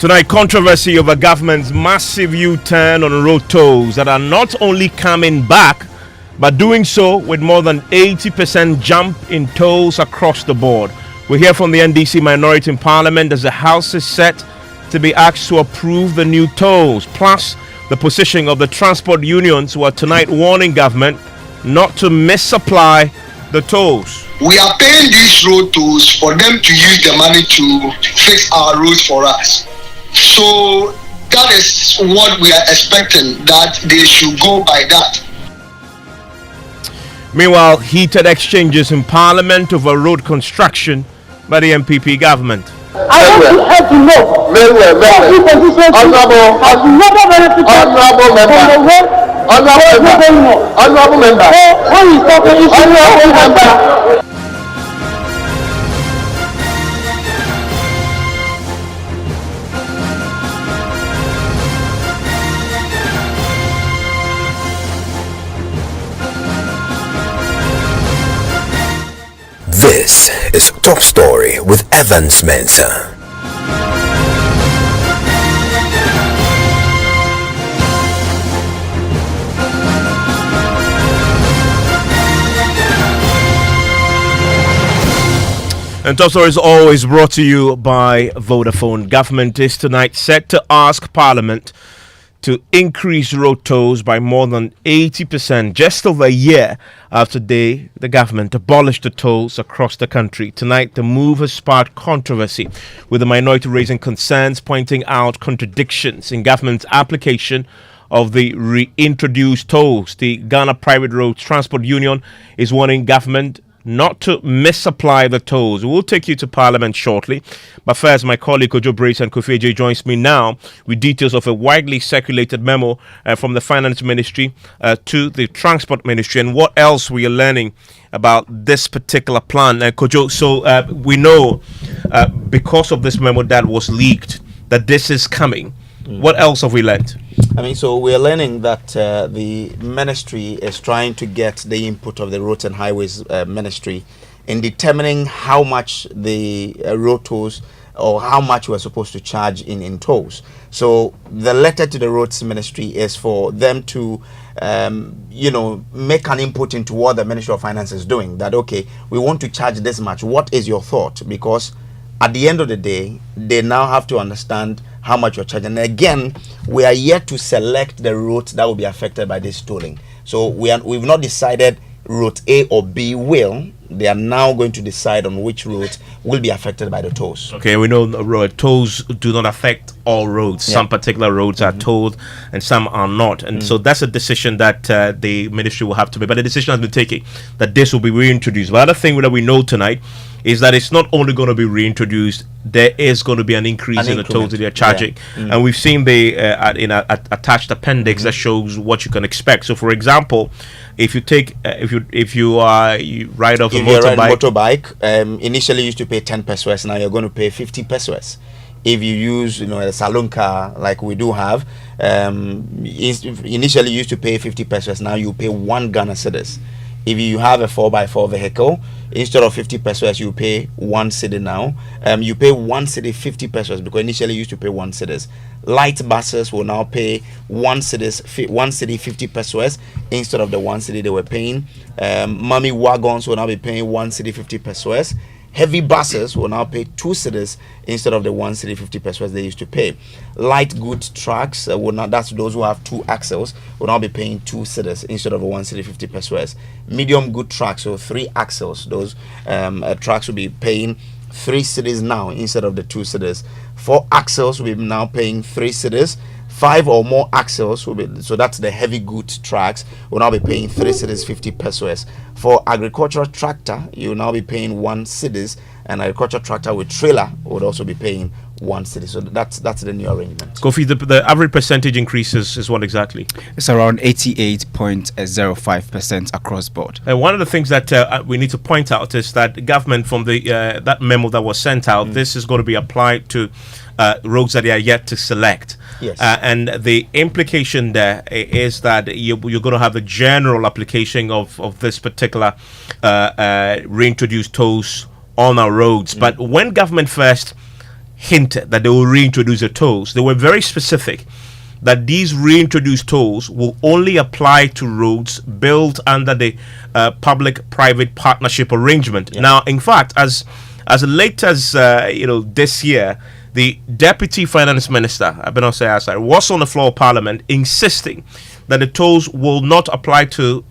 Tonight, controversy over government's massive U-turn on road tolls that are not only coming back, but doing so with more than 80% jump in tolls across the board. We hear from the NDC minority in Parliament as the House is set to be asked to approve the new tolls, plus the position of the transport unions who are tonight warning government not to misapply the tolls. We are paying these road tolls for them to use the money to fix our roads for us. So that is what we are expecting, that they should go by that. Meanwhile, heated exchanges in Parliament over road construction by the MPP government. I want to help to know honorable member, when he's talking, honorable member. This is Top Story with Evans Mensah. And Top Story is always brought to you by Vodafone. Government is tonight set to ask Parliament to increase road tolls by more than 80% just over a year after the government abolished the tolls across the country. Tonight, the move has sparked controversy, with the minority raising concerns, pointing out contradictions in government's application of the reintroduced tolls. The Ghana Private Roads Transport Union is warning government not to misapply the tolls. We'll take you to Parliament shortly. But first, my colleague Kojo Brace and Kofi J joins me now with details of a widely circulated memo from the Finance Ministry to the Transport Ministry and what else we are learning about this particular plan. Kojo, so we know because of this memo that was leaked that this is coming. What else have we learned? So we're learning that the ministry is trying to get the input of the Roads and Highways Ministry in determining how much the road tolls or how much we're supposed to charge in tolls. So the letter to the Roads Ministry is for them to make an input into what the Ministry of Finance is doing. That, okay, we want to charge this much. What is your thought? Because at the end of the day, they now have to understand how much you're charging. And again, we are yet to select the routes that will be affected by this tolling. So we've not decided route A or B will. They are now going to decide on which route will be affected by the tolls. Okay, we know tolls do not affect all roads. Yeah. Some particular roads are tolled and some are not. And so that's a decision that the ministry will have to make. But the decision has been taken that this will be reintroduced. The other thing that we know tonight is that it's not only going to be reintroduced, there is going to be an increase in the tolls that they're charging. Yeah. And we've seen the attached appendix that shows what you can expect. So, for example, if you take you ride off a motorbike, initially you used to pay 10 pesos, now you're going to pay 50 pesos. If you use a saloon car like we do have, initially you used to pay 50 pesos, now you pay 1 Ghana cedis. If you have a 4x4 vehicle, instead of 50 pesos, you pay 1 cedi now. You pay 1 cedi 50 pesos because initially you used to pay 1 cedis. Light buses will now pay 1 cedi 50 pesos instead of the 1 cedi they were paying. Mummy wagons will now be paying 1 cedi 50 pesos. Heavy buses will now pay 2 cedis instead of the 1 cedi 50 pesos they used to pay. Light goods trucks that's those who have 2 axles, will now be paying 2 cedis instead of a 1 cedi 50 pesos. Medium good trucks, so 3 axles, those trucks will be paying 3 cedis now instead of the 2 cedis. 4 axles will be now paying 3 cedis. 5 or more axles will be, so that's the heavy goods trucks, will now be paying 3 cedis 50 pesos. For agricultural tractor, you will now be paying 1 cedis, and agricultural tractor with trailer would also be paying 1 cedi. So that's the new arrangement. Kofi, the average percentage increases is what exactly? It's around 88.05% across board. And one of the things that we need to point out is that the government, from the that memo that was sent out, this is going to be applied to roads that they are yet to select. Yes. And the implication there is that you're going to have a general application of this particular reintroduced tolls on our roads. But when government first hinted that they will reintroduce the tolls, they were very specific that these reintroduced tolls will only apply to roads built under the public-private partnership arrangement. Yeah. Now, in fact, as late as this year, the Deputy Finance Minister, Abenose Asare, was on the floor of Parliament insisting that the tolls will not apply to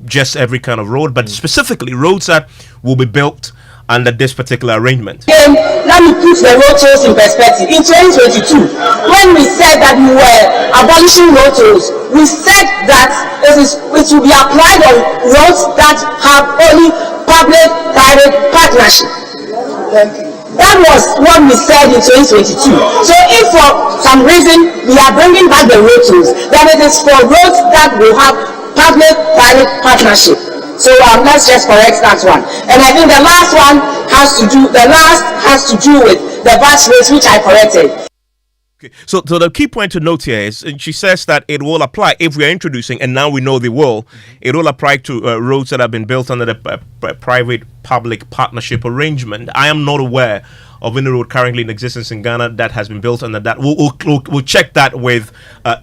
just every kind of road, but specifically roads that will be built under this particular arrangement. Let me put the road tolls in perspective. In 2022, when we said that we were abolishing road tolls, we said that it will be applied on roads that have only public-private partnership. That was what we said in 2022. So if for some reason we are bringing back the road tolls, then it is for roads that will have public-private partnership. So let's just correct that one. And I think the last has to do with the VAT rates, which I corrected. Okay. So the key point to note here is, and she says that it will apply if we are introducing, and now we know they will, it will apply to roads that have been built under the private-public partnership arrangement. I am not aware of any road currently in existence in Ghana that has been built under that. We'll check that with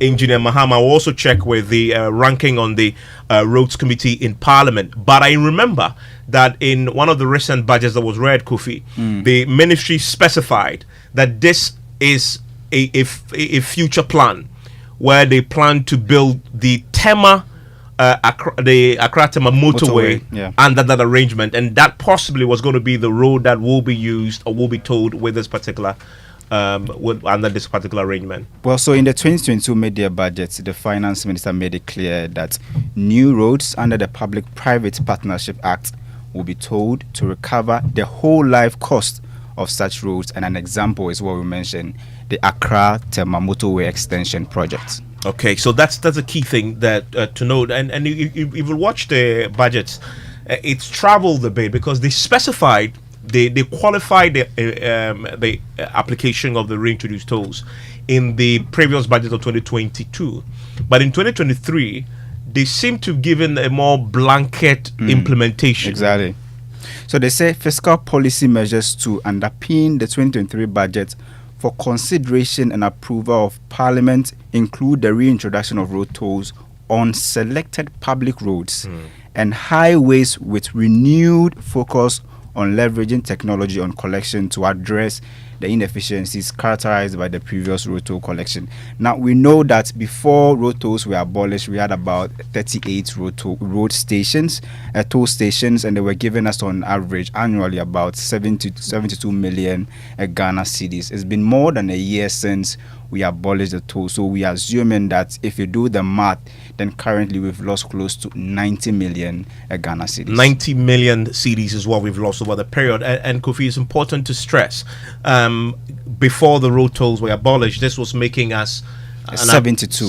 Engineer Mahama. We'll also check with the ranking on the Roads Committee in Parliament. But I remember that in one of the recent budgets that was read, Kofi, the ministry specified that this is a future plan where they plan to build the Tema the Accra-Tema motorway under that arrangement, and that possibly was going to be the road that will be used or will be towed with this particular under this particular arrangement. Well, so in the 2022 mid-year budget, the finance minister made it clear that new roads under the Public-Private Partnership Act will be towed to recover the whole life cost of such roads, and an example is what we mentioned, the Accra-Tema motorway extension project. Okay, so that's a key thing that to note, and if you watch the budgets, it's traveled a bit because they specified, they qualified the application of the reintroduced tolls in the previous budget of 2022, but in 2023 they seem to have given a more blanket implementation. Exactly. So they say fiscal policy measures to underpin the 2023 budget for consideration and approval of Parliament include the reintroduction of road tolls on selected public roads and highways with renewed focus on leveraging technology on collection to address the inefficiencies characterized by the previous road toll collection. Now, we know that before road tolls were abolished, we had about 38 road stations, toll stations, and they were giving us on average annually about 72 million Ghana cedis. It's been more than a year since we abolished the toll, so we are assuming that if you do the math, then currently we've lost close to 90 million Ghana cedis. 90 million cedis is what we've lost over the period. And Kofi, it's important to stress, before the road tolls were abolished, this was making us 72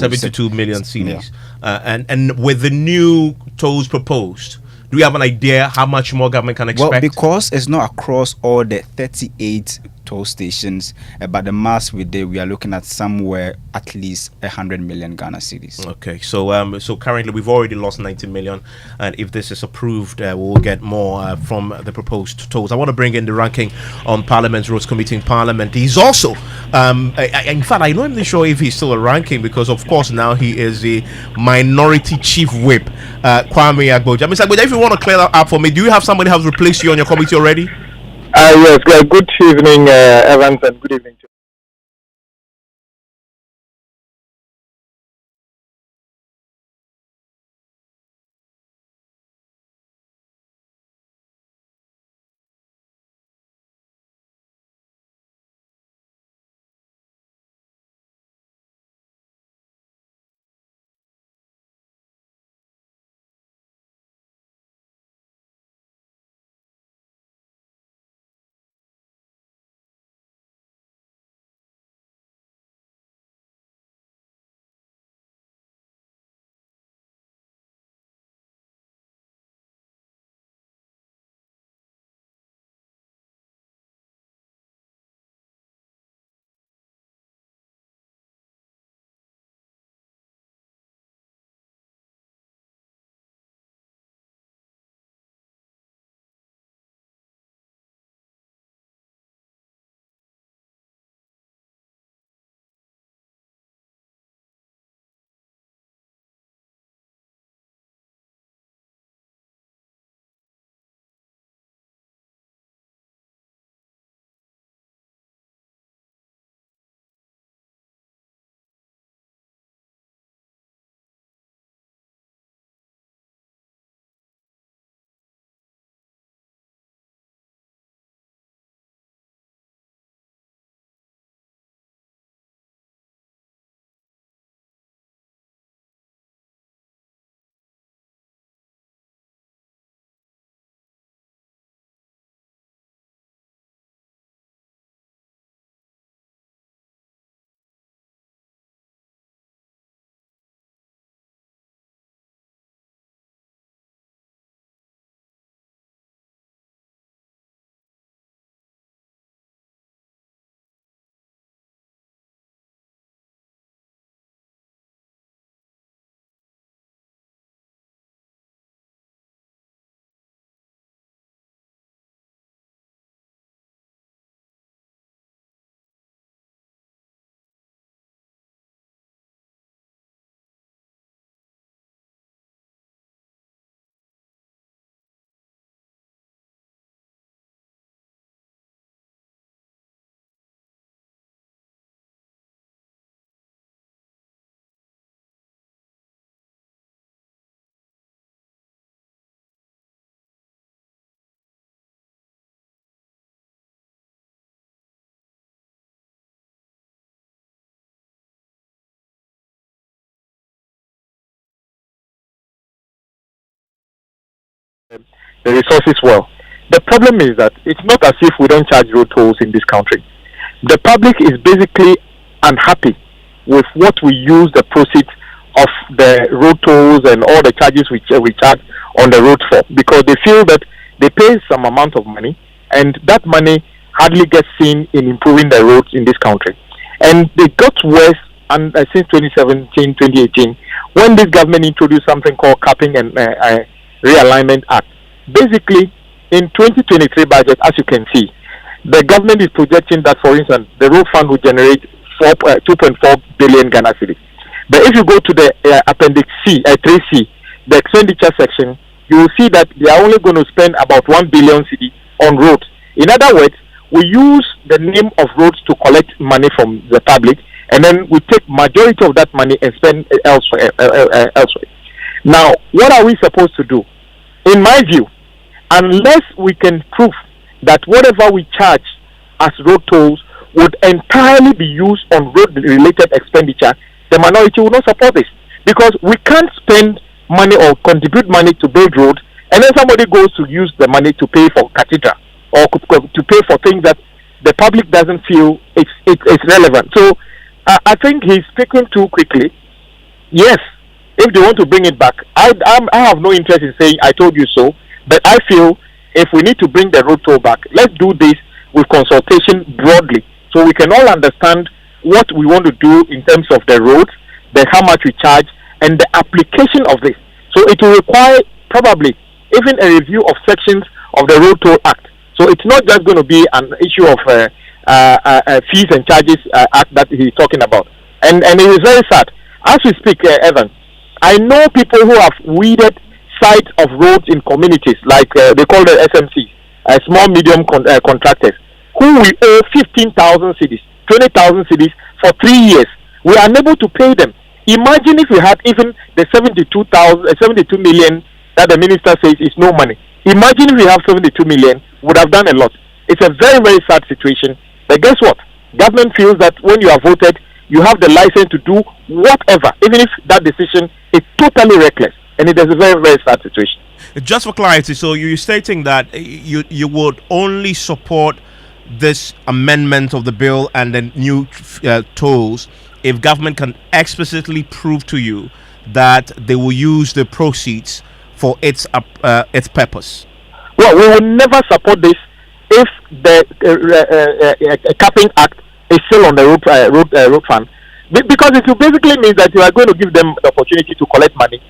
million cedis. Yeah. And with the new tolls proposed, do we have an idea how much more government can expect? Well, because it's not across all the 38 toll stations, but the mass we did, we are looking at somewhere at least 100 million Ghana cedis. Okay, so currently we've already lost 90 million, and if this is approved, we'll get more from the proposed tolls. I want to bring in the ranking on Parliament's Roads Committee in Parliament. He's also, in fact, I'm not even sure if he's still a ranking because, of course, now he is the Minority Chief Whip, Kwame Agboja. Mr. Agboja, if you want to clear that up for me, do you have somebody who has replaced you on your committee already? Yes, good evening, Evans, and good evening to the resources well. The problem is that it's not as if we don't charge road tolls in this country. The public is basically unhappy with what we use the proceeds of the road tolls and all the charges we charge on the road for, because they feel that they pay some amount of money and that money hardly gets seen in improving the roads in this country. And they got worse since 2017, 2018, when this government introduced something called Capping and Realignment Act. Basically, in 2023 budget, as you can see, the government is projecting that, for instance, the road fund will generate 2.4 billion Ghana cedis. But if you go to the Appendix C, 3C, the expenditure section, you will see that they are only going to spend about 1 billion cedi on roads. In other words, we use the name of roads to collect money from the public, and then we take majority of that money and spend elsewhere. Now, what are we supposed to do? In my view, unless we can prove that whatever we charge as road tolls would entirely be used on road-related expenditure, the minority will not support this. Because we can't spend money or contribute money to build roads, and then somebody goes to use the money to pay for cathedral or to pay for things that the public doesn't feel it's relevant. So I think he's speaking too quickly. Yes, if they want to bring it back, I have no interest in saying I told you so, but I feel if we need to bring the road toll back, let's do this with consultation broadly, so we can all understand what we want to do in terms of the roads, how much we charge, and the application of this. So it will require probably even a review of sections of the Road Toll Act. So it's not just going to be an issue of fees and charges act that he's talking about. And it is very sad. As we speak, Evan, I know people who have weeded sides of roads in communities, like they call the SMCs, small medium contractors, who we owe 15,000 cedis, 20,000 cedis for 3 years. We are unable to pay them. Imagine if we had even the 72 million that the minister says is no money. Imagine if we have 72 million, would have done a lot. It's a very, very sad situation. But guess what? Government feels that when you are voted, you have the license to do whatever, even if that decision is totally reckless. And it is a very, very sad situation. Just for clarity, so you're stating that you would only support this amendment of the bill and the new tolls if government can explicitly prove to you that they will use the proceeds for its purpose. Well, we will never support this if the capping act is still on the road fund, because it will basically mean that you are going to give them the opportunity to collect money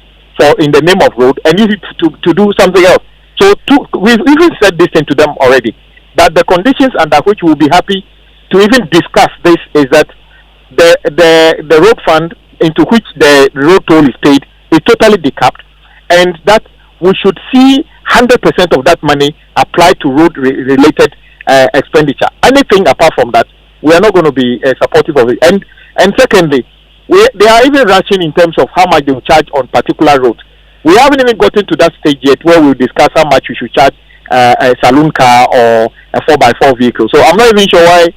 in the name of road and use it to do something else. So we've even said this thing to them already, that the conditions under which we'll be happy to even discuss this is that the road fund into which the road toll is paid is totally decapped, and that we should see 100% of that money applied to road related expenditure. Anything apart from that, we are not going to be supportive of it. And secondly, they are even rushing in terms of how much they will charge on particular roads. We haven't even gotten to that stage yet where we'll discuss how much we should charge a saloon car or a 4x4 vehicle. So I'm not even sure why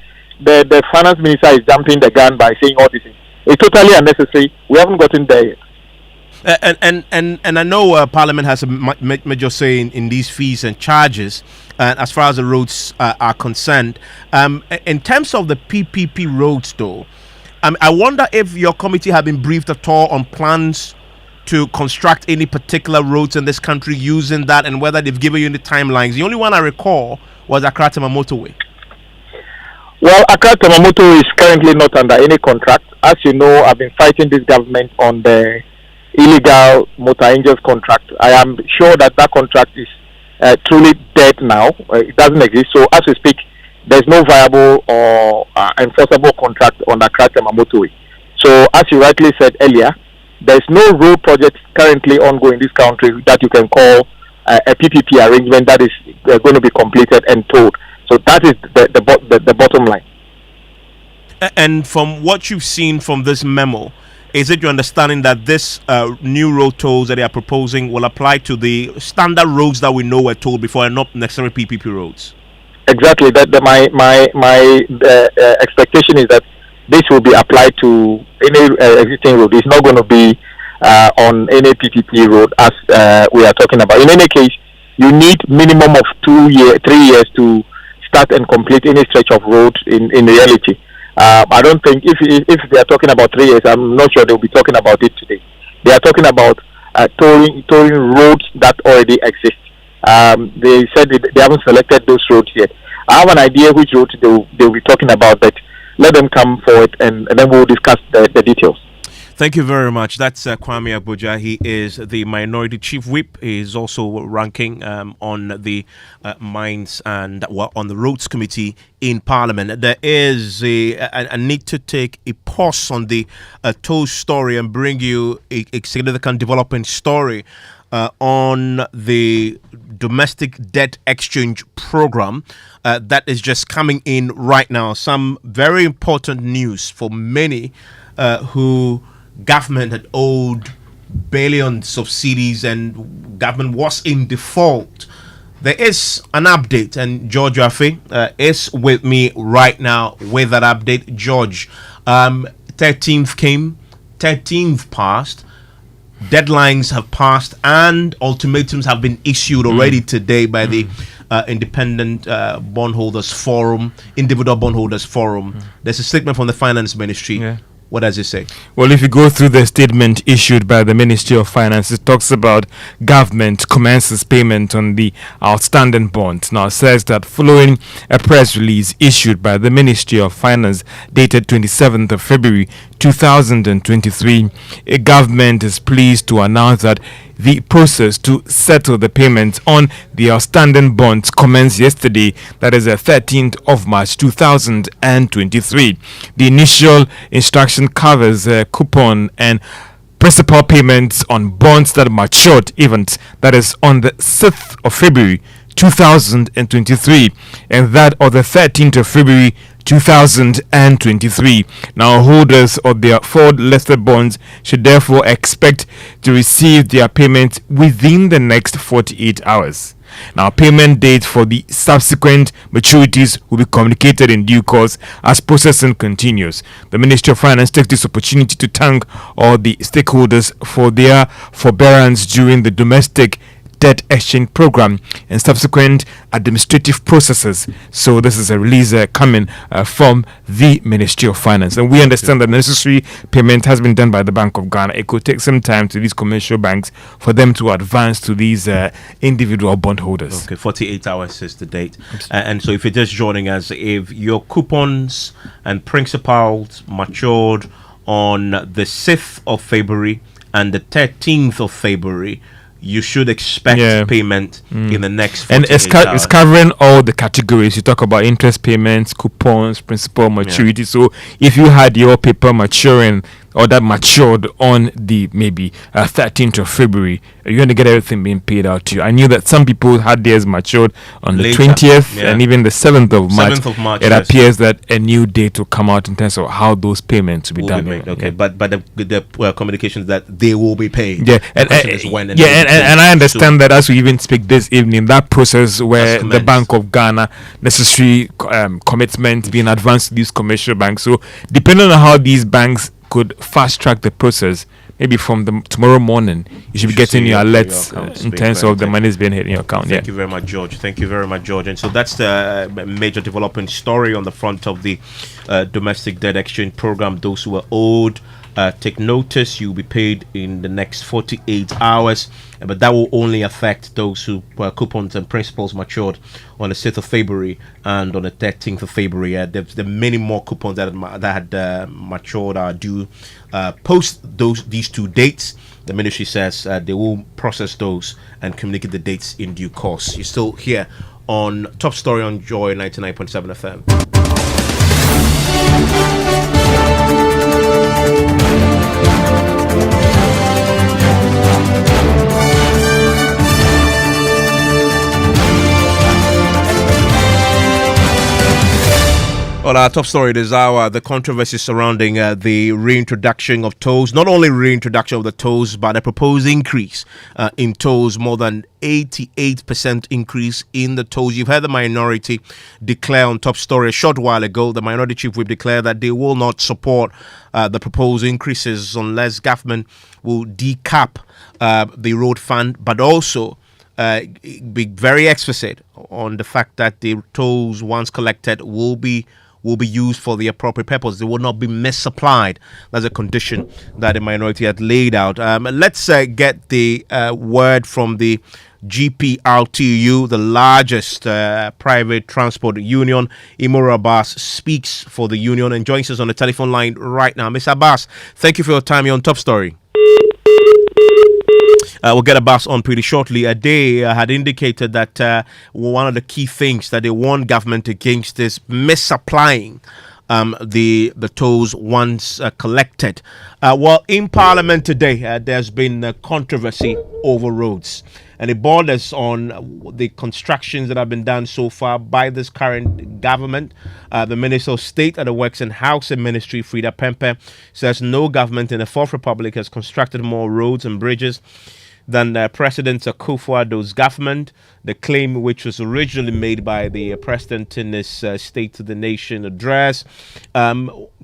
the finance minister is jumping the gun by saying all this. It's totally unnecessary. We haven't gotten there yet. And I know Parliament has a major say in these fees and charges as far as the roads are concerned. In terms of the PPP roads, though, I wonder if your committee have been briefed at all on plans to construct any particular roads in this country using that, and whether they've given you any timelines. The only one I recall was Accra Tema Motorway. Well, Accra Tema Motorway is currently not under any contract. As you know, I've been fighting this government on the illegal motor angels contract. I am sure that contract is truly dead now. It doesn't exist. So as we speak, there's no viable or enforceable contract on Accra Tema Motorway. So as you rightly said earlier, there's no road project currently ongoing in this country that you can call a PPP arrangement that is going to be completed and told. So that is the bottom line. And from what you've seen from this memo, is it your understanding that this new road tolls that they are proposing will apply to the standard roads that we know were tolled before, and not necessarily PPP roads? Exactly. My expectation is that this will be applied to any existing road. It's not going to be on any PPP road as we are talking about. In any case, You need minimum of 3 years to start and complete any stretch of road in reality. I don't think if they are talking about 3 years, I'm not sure they'll be talking about it today. They are talking about touring roads that already exist. They said they haven't selected those roads yet. I have an idea which roads they'll be talking about, but let them come forward and then we'll discuss the details. Thank you very much. That's Kwame Abuja. He is the Minority Chief Whip. He is also ranking on the Mines and on the Roads Committee in Parliament. There is a need to take a pause on the toll story and bring you a significant development story on the domestic debt exchange program that is just coming in right now. Some very important news for many who government had owed billions of cedis and government was in default. There is an update, and George Afe is with me right now with that update. George, 13th came, 13th passed, deadlines have passed, and ultimatums have been issued already today by the Independent Bondholders Forum, Individual Bondholders Forum. There's a statement from the Finance Ministry. Yeah. What does it say? Well, if you go through the statement issued by the Ministry of Finance, it talks about government commences payment on the outstanding bonds. Now, it says that following a press release issued by the Ministry of Finance dated 27th of February 2023, a government is pleased to announce that the process to settle the payments on the outstanding bonds commenced yesterday, that is the 13th of March 2023. The initial instruction covers coupon and principal payments on bonds that matured events, that is on the 6th of February 2023 and that of the 13th of February 2023. Now, holders of their forward listed bonds should therefore expect to receive their payment within the next 48 hours. Now, payment dates for the subsequent maturities will be communicated in due course as processing continues. The Ministry of Finance takes this opportunity to thank all the stakeholders for their forbearance during the domestic debt exchange program and subsequent administrative processes. So this is a release coming from the Ministry of Finance, and we understand that the necessary payment has been done by the Bank of Ghana. It could take some time to these commercial banks for them to advance to these individual bondholders. Okay, 48 hours is the date. And so if you're just joining us, if your coupons and principals matured on the 6th of February and the 13th of February, you should expect payment in the next 48 and it's covering all the categories. You talk about interest payments, coupons, principal, maturity. So if you had your paper maturing or that matured on the maybe 13th of February, you're going to get everything being paid out to you. I knew that some people had theirs matured on the 20th and even the 7th of March. 7th of March, it appears that a new date will come out in terms of how those payments will be done. Okay, but the communication is that they will be paid. Yeah, and I understand that as we even speak this evening, that process where the Bank of Ghana necessary commitments being advanced to these commercial banks. So depending on how these banks could fast track the process, maybe from tomorrow morning you should be getting your alerts in terms of the money is being hit in your account. Thank you very much, George. Thank you very much, George. And so that's the major development story on the front of the domestic debt exchange program. Those who are owed, take notice, you'll be paid in the next 48 hours, but that will only affect those who coupons and principals matured on the 6th of February and on the 13th of February. There's many more coupons that had matured are due post these two dates. The ministry says they will process those and communicate the dates in due course. You're still here on Top Story on Joy 99.7 FM. Well, our top story this hour, the controversy surrounding the reintroduction of tolls. Not only reintroduction of the tolls, but a proposed increase in tolls, more than 88% increase in the tolls. You've heard the minority declare on top story a short while ago. The minority chief whip declared that they will not support the proposed increases unless government will decap the road fund, but also be very explicit on the fact that the tolls once collected will be used for the appropriate purpose. They will not be misapplied. That's a condition that the minority had laid out. Let's get the word from the GPRTU, the largest private transport union. Imora Abbas speaks for the union and joins us on the telephone line right now. Mr. Abbas, thank you for your time. You're on Top Story. We'll get Abbas on pretty shortly. They had indicated that one of the key things that they warned government against is misapplying the tolls once collected. Well, in Parliament today, there's been controversy over roads, and it borders on the constructions that have been done so far by this current government. The Minister of State at the Works and Housing Ministry, Frida Pempe, says no government in the Fourth Republic has constructed more roads and bridges than President Akufo-Addo's government. The claim, which was originally made by the president in his State to the Nation address,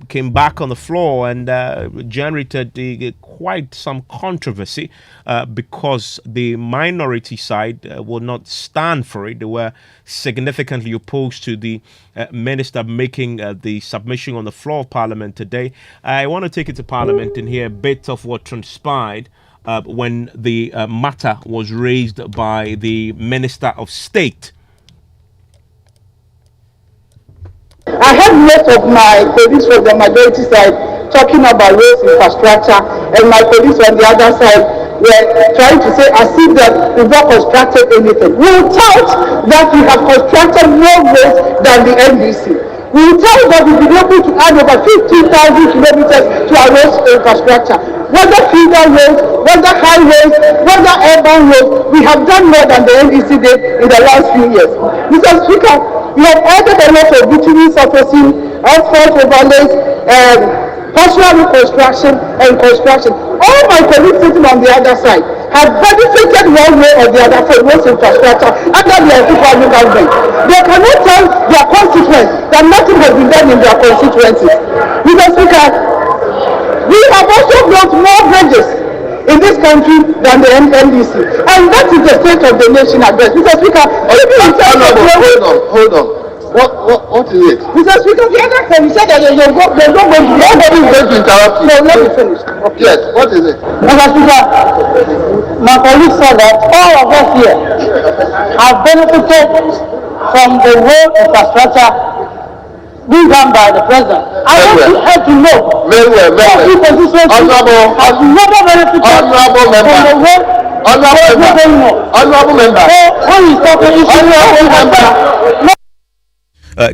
came back on the floor and generated quite some controversy because the minority side will not stand for it. They were significantly opposed to the minister making the submission on the floor of Parliament today. I want to take it to Parliament and hear a bit of what transpired when the matter was raised by the Minister of State. I heard most of my colleagues from the majority side talking about roads infrastructure, and my colleagues on the other side were trying to say as if that we've not constructed anything. We will tout that we have constructed more roads than the NDC. We will tell that we've been able to add over 15,000 kilometers to our road infrastructure. Whether feeder roads, whether highways, whether urban roads, we have done more than the NDC did in the last few years. Mr. Speaker, we have added a lot of bitumen surfacing, asphalt overlays, partial reconstruction and construction. All my colleagues sitting on the other side have benefited one way or the other from road infrastructure under the Akufo-Addo government. They cannot tell their constituents that nothing has been done in their constituencies. Mr. Speaker, we have also built more bridges in this country than the NDC, and that is the state of the nation address. Mr. Speaker, hold on. What is it? Mr. Speaker, the other time you said that they don't go to Nobody is going to interrupt you. No, let me finish. Okay. Yes, what is it? Mr. Speaker, my colleague said that all of us here have benefited from the road infrastructure being done by the president. I want you to know Very well. Honorable member. Honorable member.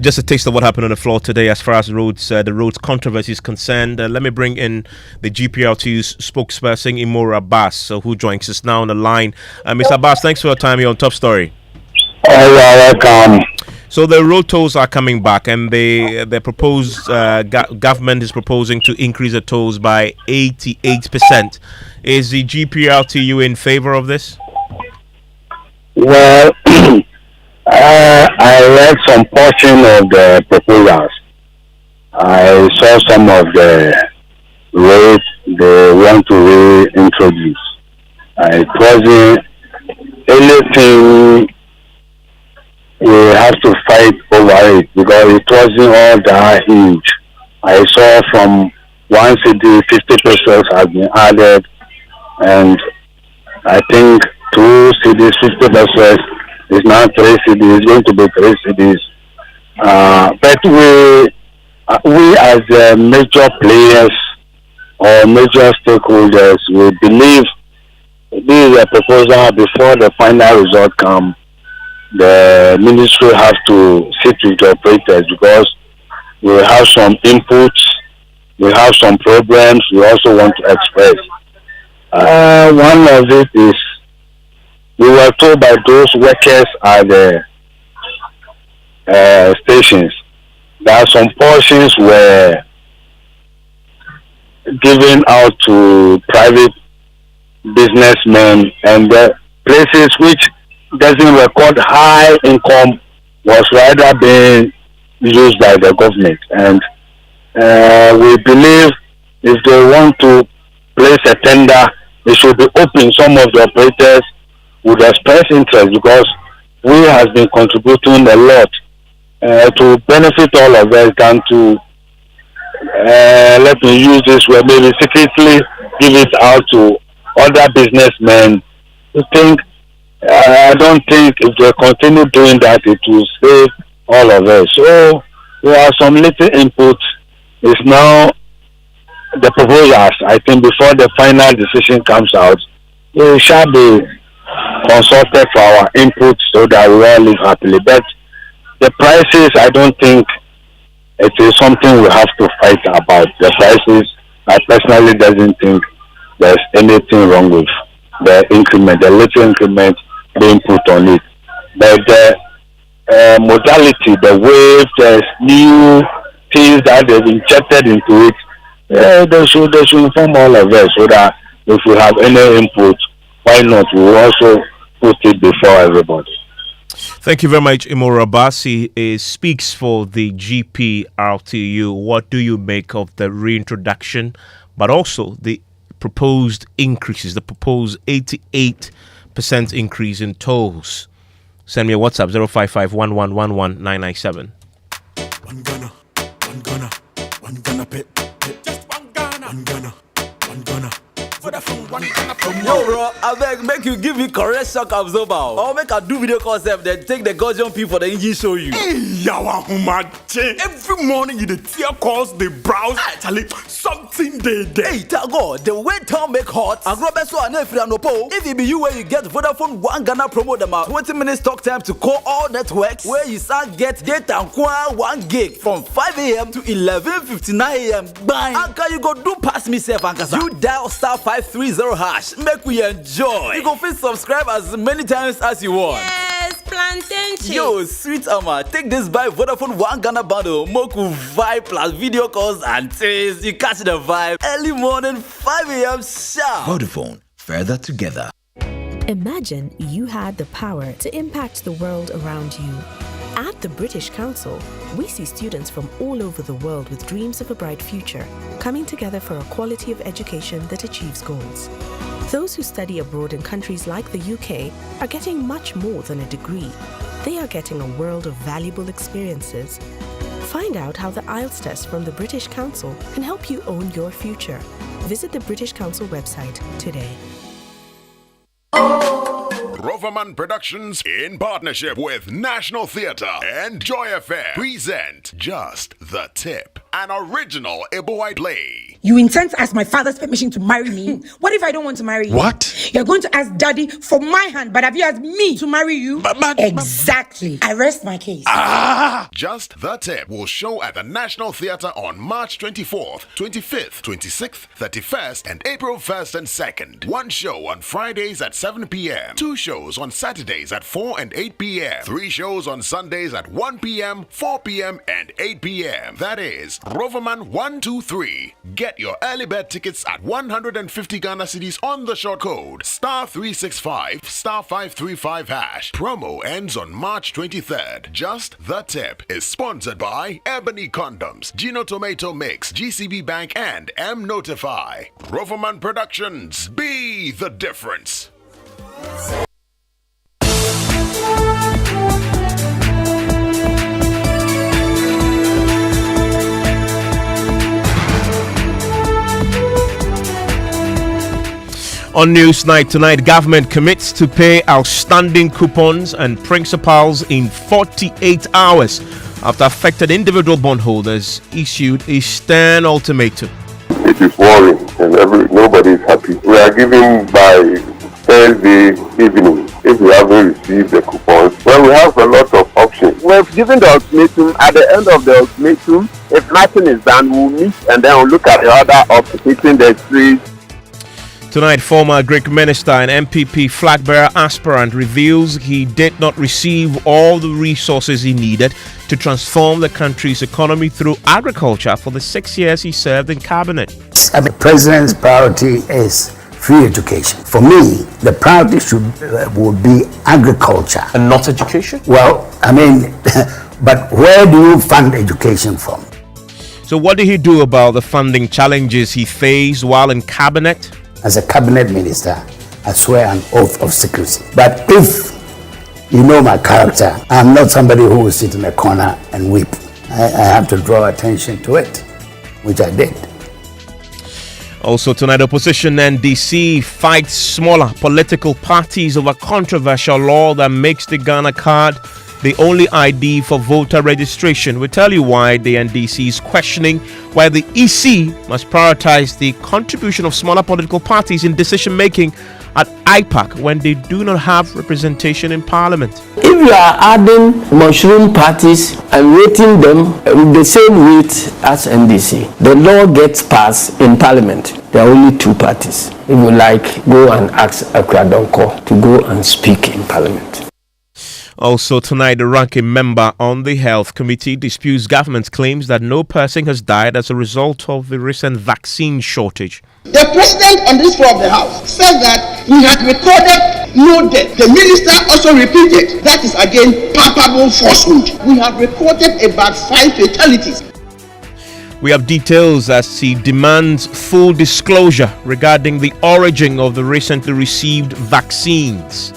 Just a taste of what happened on the floor today as far as the roads controversy is concerned. Let me bring in the GPRTU's spokesperson, Imora Abbas, who joins us now on the line. Mr. Abbas, thanks for your time here on Top Story. You are welcome. So the road tolls are coming back, and the proposed government is proposing to increase the tolls by 88%. Is the GPRTU in favor of this? Well, I read some portion of the proposals. I saw some of the roads they want to reintroduce. It wasn't anything we have to fight over it because it wasn't all that huge. I saw from one city 50 pesos has been added, and I think 2 cities 50 pesos is now 3 cities. It's going to be 3 cities. But we as major players or major stakeholders, we believe this is a proposal before the final result comes. The ministry has to sit with the operators because we have some inputs, we have some problems we also want to express. One of it is we were told by those workers at the stations that some portions were given out to private businessmen, and the places which doesn't record high income was rather being used by the government. And we believe if they want to place a tender, it should be open. Some of the operators would express interest because we has been contributing a lot to benefit all of us than to let me use this word, maybe secretly give it out to other businessmen. I don't think if they continue doing that, it will save all of us. So there are some little input. It's now the proposals. I think before the final decision comes out, we shall be consulted for our input so that we all live happily. But the prices, I don't think it is something we have to fight about. The prices, I personally doesn't think there's anything wrong with the increment, the little increment being put on it. But the modality, the way there's new things that they've injected into it, they should inform all of us so that if we have any input, why not? We will also put it before everybody. Thank you very much, Imora Basi. Speaks for the GPRTU. What do you make of the reintroduction, but also the proposed increases, the proposed 88% increase in tolls? Send me a WhatsApp, 055-1111-997. One Ghana, just one Ghana. Yo, bro, I beg, make you give me correct shock absorber. Or make a do video concept, then take the Gaussian P for the engine show you. Hey, yawa humache. Every morning you the tear calls, they browse. Actually, something they. Hey, Tago, the way town make hot. And Robert so and if it be you where you get Vodafone One Ghana promo them out 20 minutes talk time to call all networks. Where you start get data and 1 gig from 5 a.m. to 11:59 a.m. Bang. How can you go do pass me safe and you dial *530 hash. Make we enjoy. You can fit subscribe as many times as you want. Yes, plantain chips. Yo, sweet Ama, take this by Vodafone One Ghana bundle. Moku vibe plus video calls and taste. You catch the vibe early morning 5 a.m. sharp. Vodafone, further together. Imagine you had the power to impact the world around you. At the British Council, we see students from all over the world with dreams of a bright future, coming together for a quality of education that achieves goals. Those who study abroad in countries like the UK are getting much more than a degree. They are getting a world of valuable experiences. Find out how the IELTS test from the British Council can help you own your future. Visit the British Council website today. Roverman Productions, in partnership with National Theatre and Joy FM, present Just the Tip, an original Eboy play. You intend to ask my father's permission to marry me? What if I don't want to marry you? What? You're going to ask daddy for my hand, but have you asked me to marry you? Exactly. I rest my case. Just the Tip will show at the National Theatre on March 24th, 25th, 26th, 31st, and April 1st and 2nd. One show on Fridays at 7 p.m. 2 shows on Saturdays at 4 and 8 p.m. 3 shows on Sundays at 1 p.m., 4 p.m., and 8 p.m. That is Roverman 123. Get your early bird tickets at 150 Ghana cedis on the short code *365 *535 hash. Promo ends on March 23rd. Just the Tip is sponsored by Ebony Condoms, Gino Tomato Mix, GCB Bank, and M Notify. Roverman Productions. Be the difference. On Newsnight tonight, government commits to pay outstanding coupons and principals in 48 hours after affected individual bondholders issued a stern ultimatum. It is worrying and nobody is happy. We are giving by Thursday evening if we haven't received the coupons. Well, we have a lot of options. We've given the ultimatum. At the end of the ultimatum, if nothing is done, we'll meet and then we'll look at the other options, hitting the streets. Tonight, former Greek minister and MPP flag-bearer aspirant reveals he did not receive all the resources he needed to transform the country's economy through agriculture for the 6 years he served in cabinet. The president's priority is free education. For me, the priority would be agriculture. And not education? Well, I mean, but where do you fund education from? So what did he do about the funding challenges he faced while in cabinet? As a cabinet minister, I swear an oath of secrecy. But if you know my character, I'm not somebody who will sit in a corner and weep. I have to draw attention to it, which I did. Also tonight, opposition NDC fights smaller political parties over controversial law that makes the Ghana card the only ID for voter registration. We'll tell you why the NDC is questioning why the EC must prioritize the contribution of smaller political parties in decision making at IPAC when they do not have representation in Parliament. If you are adding mushroom parties and rating them with the same weight as NDC, the law gets passed in Parliament. There are only two parties. If you like, go and ask Akradonko to go and speak in Parliament. Also tonight, the ranking member on the Health Committee disputes government's claims that no person has died as a result of the recent vaccine shortage. The president on this floor of the House said that he had recorded no death. The minister also repeated that is again palpable falsehood. We have recorded about 5 fatalities. We have details as he demands full disclosure regarding the origin of the recently received vaccines.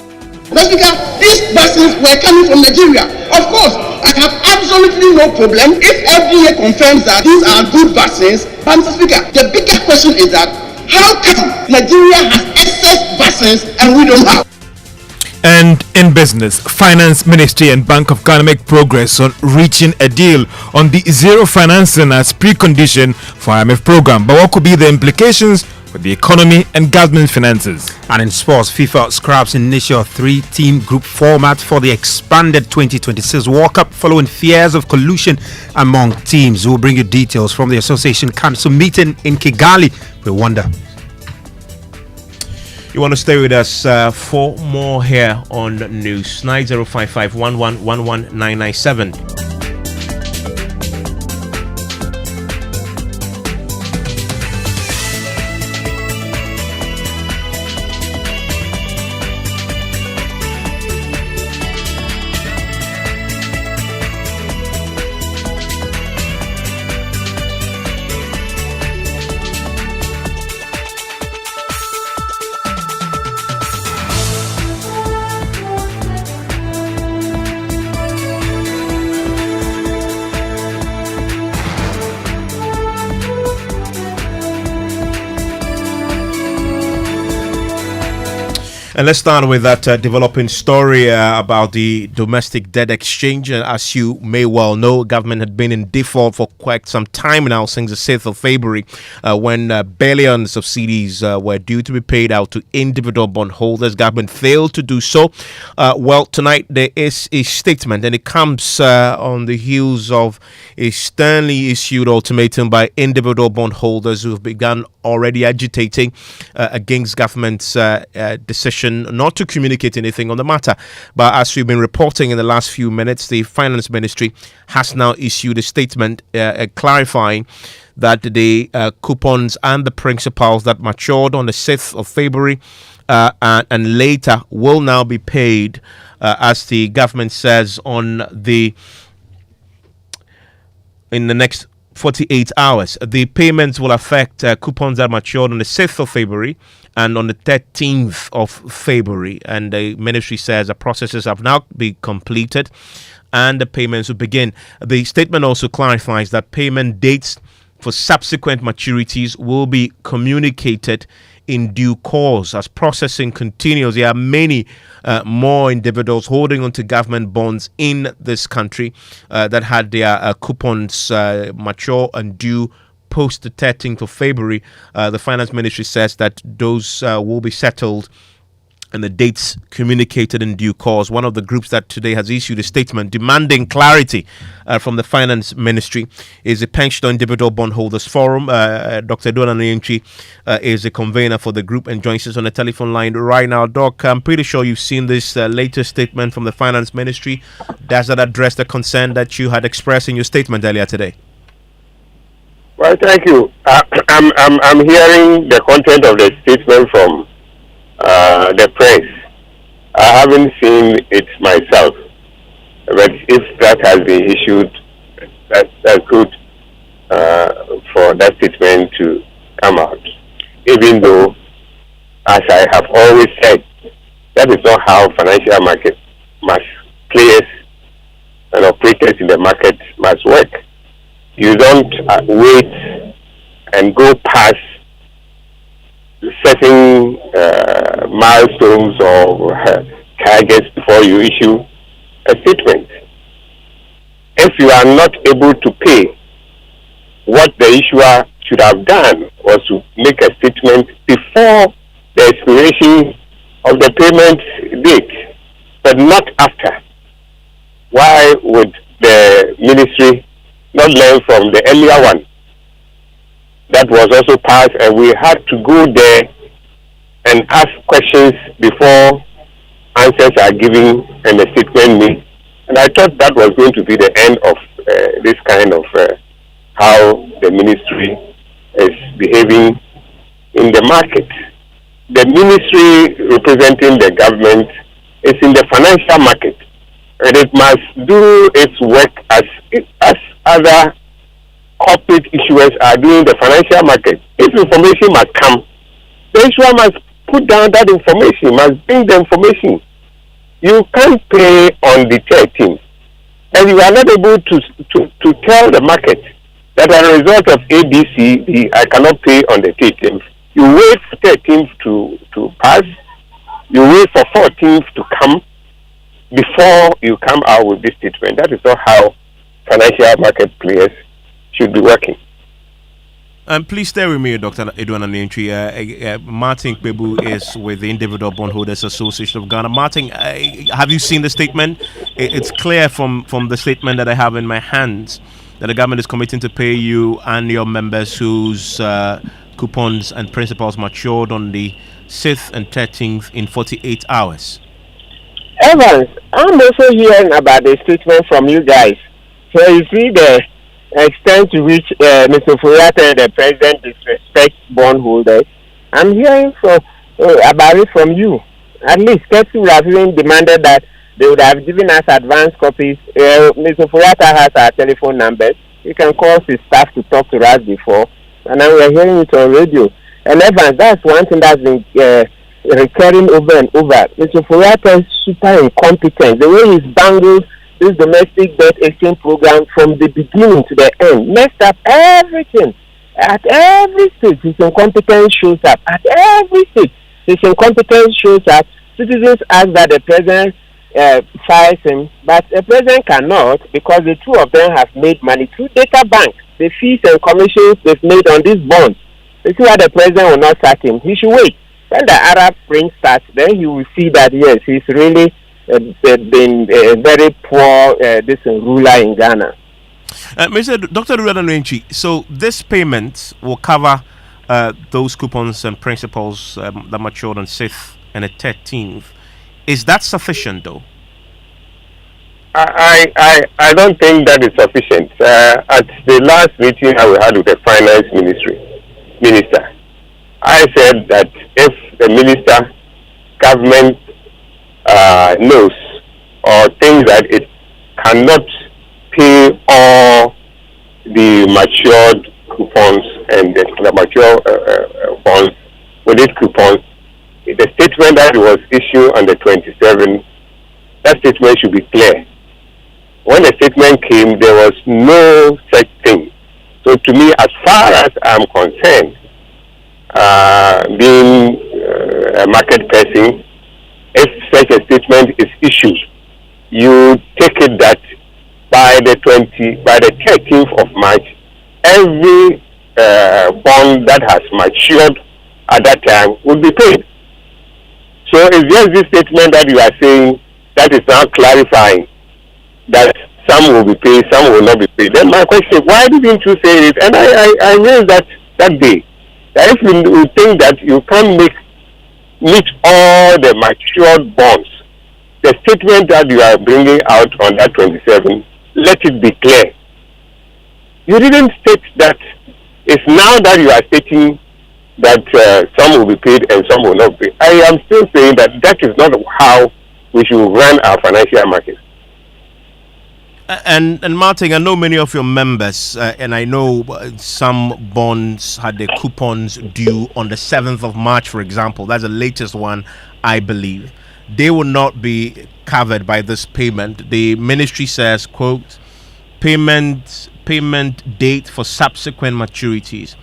Mr. Speaker, these vaccines were coming from Nigeria. Of course, I have absolutely no problem if FDA confirms that these are good vaccines. But Mr. Speaker, the bigger question is that how come Nigeria has excess vaccines and we don't have? And in business, Finance Ministry and Bank of Ghana make progress on reaching a deal on the zero financing as precondition for IMF program. But what could be the implications for the economy and government finances? And in sports, FIFA scraps initial 3-team group format for the expanded 2026 World Cup following fears of collusion among teams. We'll bring you details from the Association Council meeting in Kigali, Rwanda. You want to stay with us for more here on News 9055 1111997. And let's start with that developing story about the domestic debt exchange. As you may well know, government had been in default for quite some time now, since the 6th of February, when billions of cedis were due to be paid out to individual bondholders. Government failed to do so. Well, tonight there is a statement, and it comes on the heels of a sternly issued ultimatum by individual bondholders who have begun already agitating against government's decision not to communicate anything on the matter. But as we've been reporting in the last few minutes, the Finance Ministry has now issued a statement clarifying that the coupons and the principals that matured on the 6th of February and later will now be paid, as the government says, in the next 48 hours. The payments will affect coupons that matured on the 6th of February and on the 13th of February. And the ministry says the processes have now been completed and the payments will begin. The statement also clarifies that payment dates for subsequent maturities will be communicated in due course as processing continues. There are many more individuals holding onto government bonds in this country that had their coupons mature and due post the 13th of February. The Finance Ministry says that those will be settled and the dates communicated in due course. One of the groups that today has issued a statement demanding clarity from the Finance Ministry is the Pensioner Individual Bondholders Forum. Dr. Dona Nyentri is the convener for the group and joins us on the telephone line right now. Doc, I'm pretty sure you've seen this latest statement from the Finance Ministry. Does that address the concern that you had expressed in your statement earlier today? Well, thank you. I'm hearing the content of the statement from the press. I haven't seen it myself, but if that has been issued, that's good for that statement to come out. Even though as I have always said, that is not how financial market players and operators in the market must work. You don't wait and go past certain milestones or targets before you issue a statement. If you are not able to pay, what the issuer should have done was to make a statement before the expiration of the payment date, but not after. Why would the ministry not learn from the earlier one that was also passed, and we had to go there and ask questions before answers are given and the statement made? And I thought that was going to be the end of this kind of how the ministry is behaving in the market. The ministry representing the government is in the financial market, and it must do its work as other corporate issuers are doing the financial market. If information must come, the issuer must put down that information, must bring the information. You can't pay on the 13th, and you are not able to tell the market that as a result of ABC, I cannot pay on the 13th. You wait for 13th to pass, you wait for 14th to come before you come out with this statement. That is not how financial market players should be working. Please stay with me, Dr. Edouard Anantwi. Martin Kpebu is with the Individual Bondholders Association of Ghana. Martin, have you seen the statement? It's clear from the statement that I have in my hands that the government is committing to pay you and your members whose coupons and principals matured on the 6th and 13th in 48 hours. Evans, I'm also hearing about the statement from you guys. So you see the extent to which Mr. Furiata and the president disrespect bondholders. I'm hearing about it from you. At least Kepsi would have even demanded that they would have given us advance copies. Mr. Furiata has our telephone numbers. You can call his staff to talk to us before. And now we are hearing it on radio. And Evans, that's one thing that's been recurring over and over. Mr. Furiata is super incompetent. The way he's bangled this domestic debt exchange program from the beginning to the end, messed up everything. At every stage, his incompetence shows up. At every stage, his incompetence shows up. Citizens ask that the president fires him, but the president cannot because the two of them have made money through data bank. The fees and commissions they've made on these bonds. You see why the president will not sack him. He should wait. When the Arab Spring starts, then he will see that yes, he's really been a very poor ruler in Ghana. Dr. Edouard Anantwi, so this payment will cover those coupons and principals that matured on 6th and the 13th. Is that sufficient, though? I don't think that is sufficient. At the last meeting I had with the finance minister, I said that if the government knows or thinks that it cannot pay all the matured coupons and the mature bonds with its coupons, the statement that was issued on the 27th, that statement should be clear. When the statement came, there was no such thing. So to me, as far as I'm concerned, being a market person, if such a statement is issued, you take it that by the 13th of March, every bond that has matured at that time will be paid. So it's just this statement that you are saying that is now clarifying that some will be paid, some will not be paid. Then my question is, why didn't you say it? And I raised that day. That if you think that you can't meet all the matured bonds, the statement that you are bringing out on that 27, let it be clear. You didn't state that. It's now that you are stating that some will be paid and some will not be. I am still saying that that is not how we should run our financial market. And Martin, I know many of your members, and I know some bonds had their coupons due on the 7th of March, for example. That's the latest one, I believe. They will not be covered by this payment. The ministry says, quote, payment date for subsequent maturities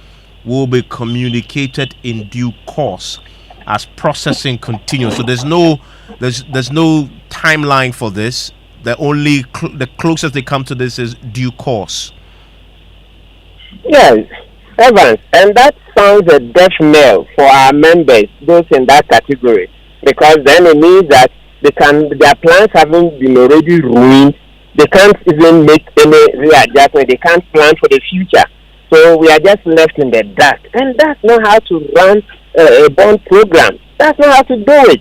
will be communicated in due course as processing continues. So there's no timeline for this. The closest they come to this is due course. Yes, Evans, and that sounds a death knell for our members, those in that category, because then it means that their plans haven't been already ruined. They can't even make any readjustment. They can't plan for the future. So we are just left in the dust. And that's not how to run a bond program. That's not how to do it.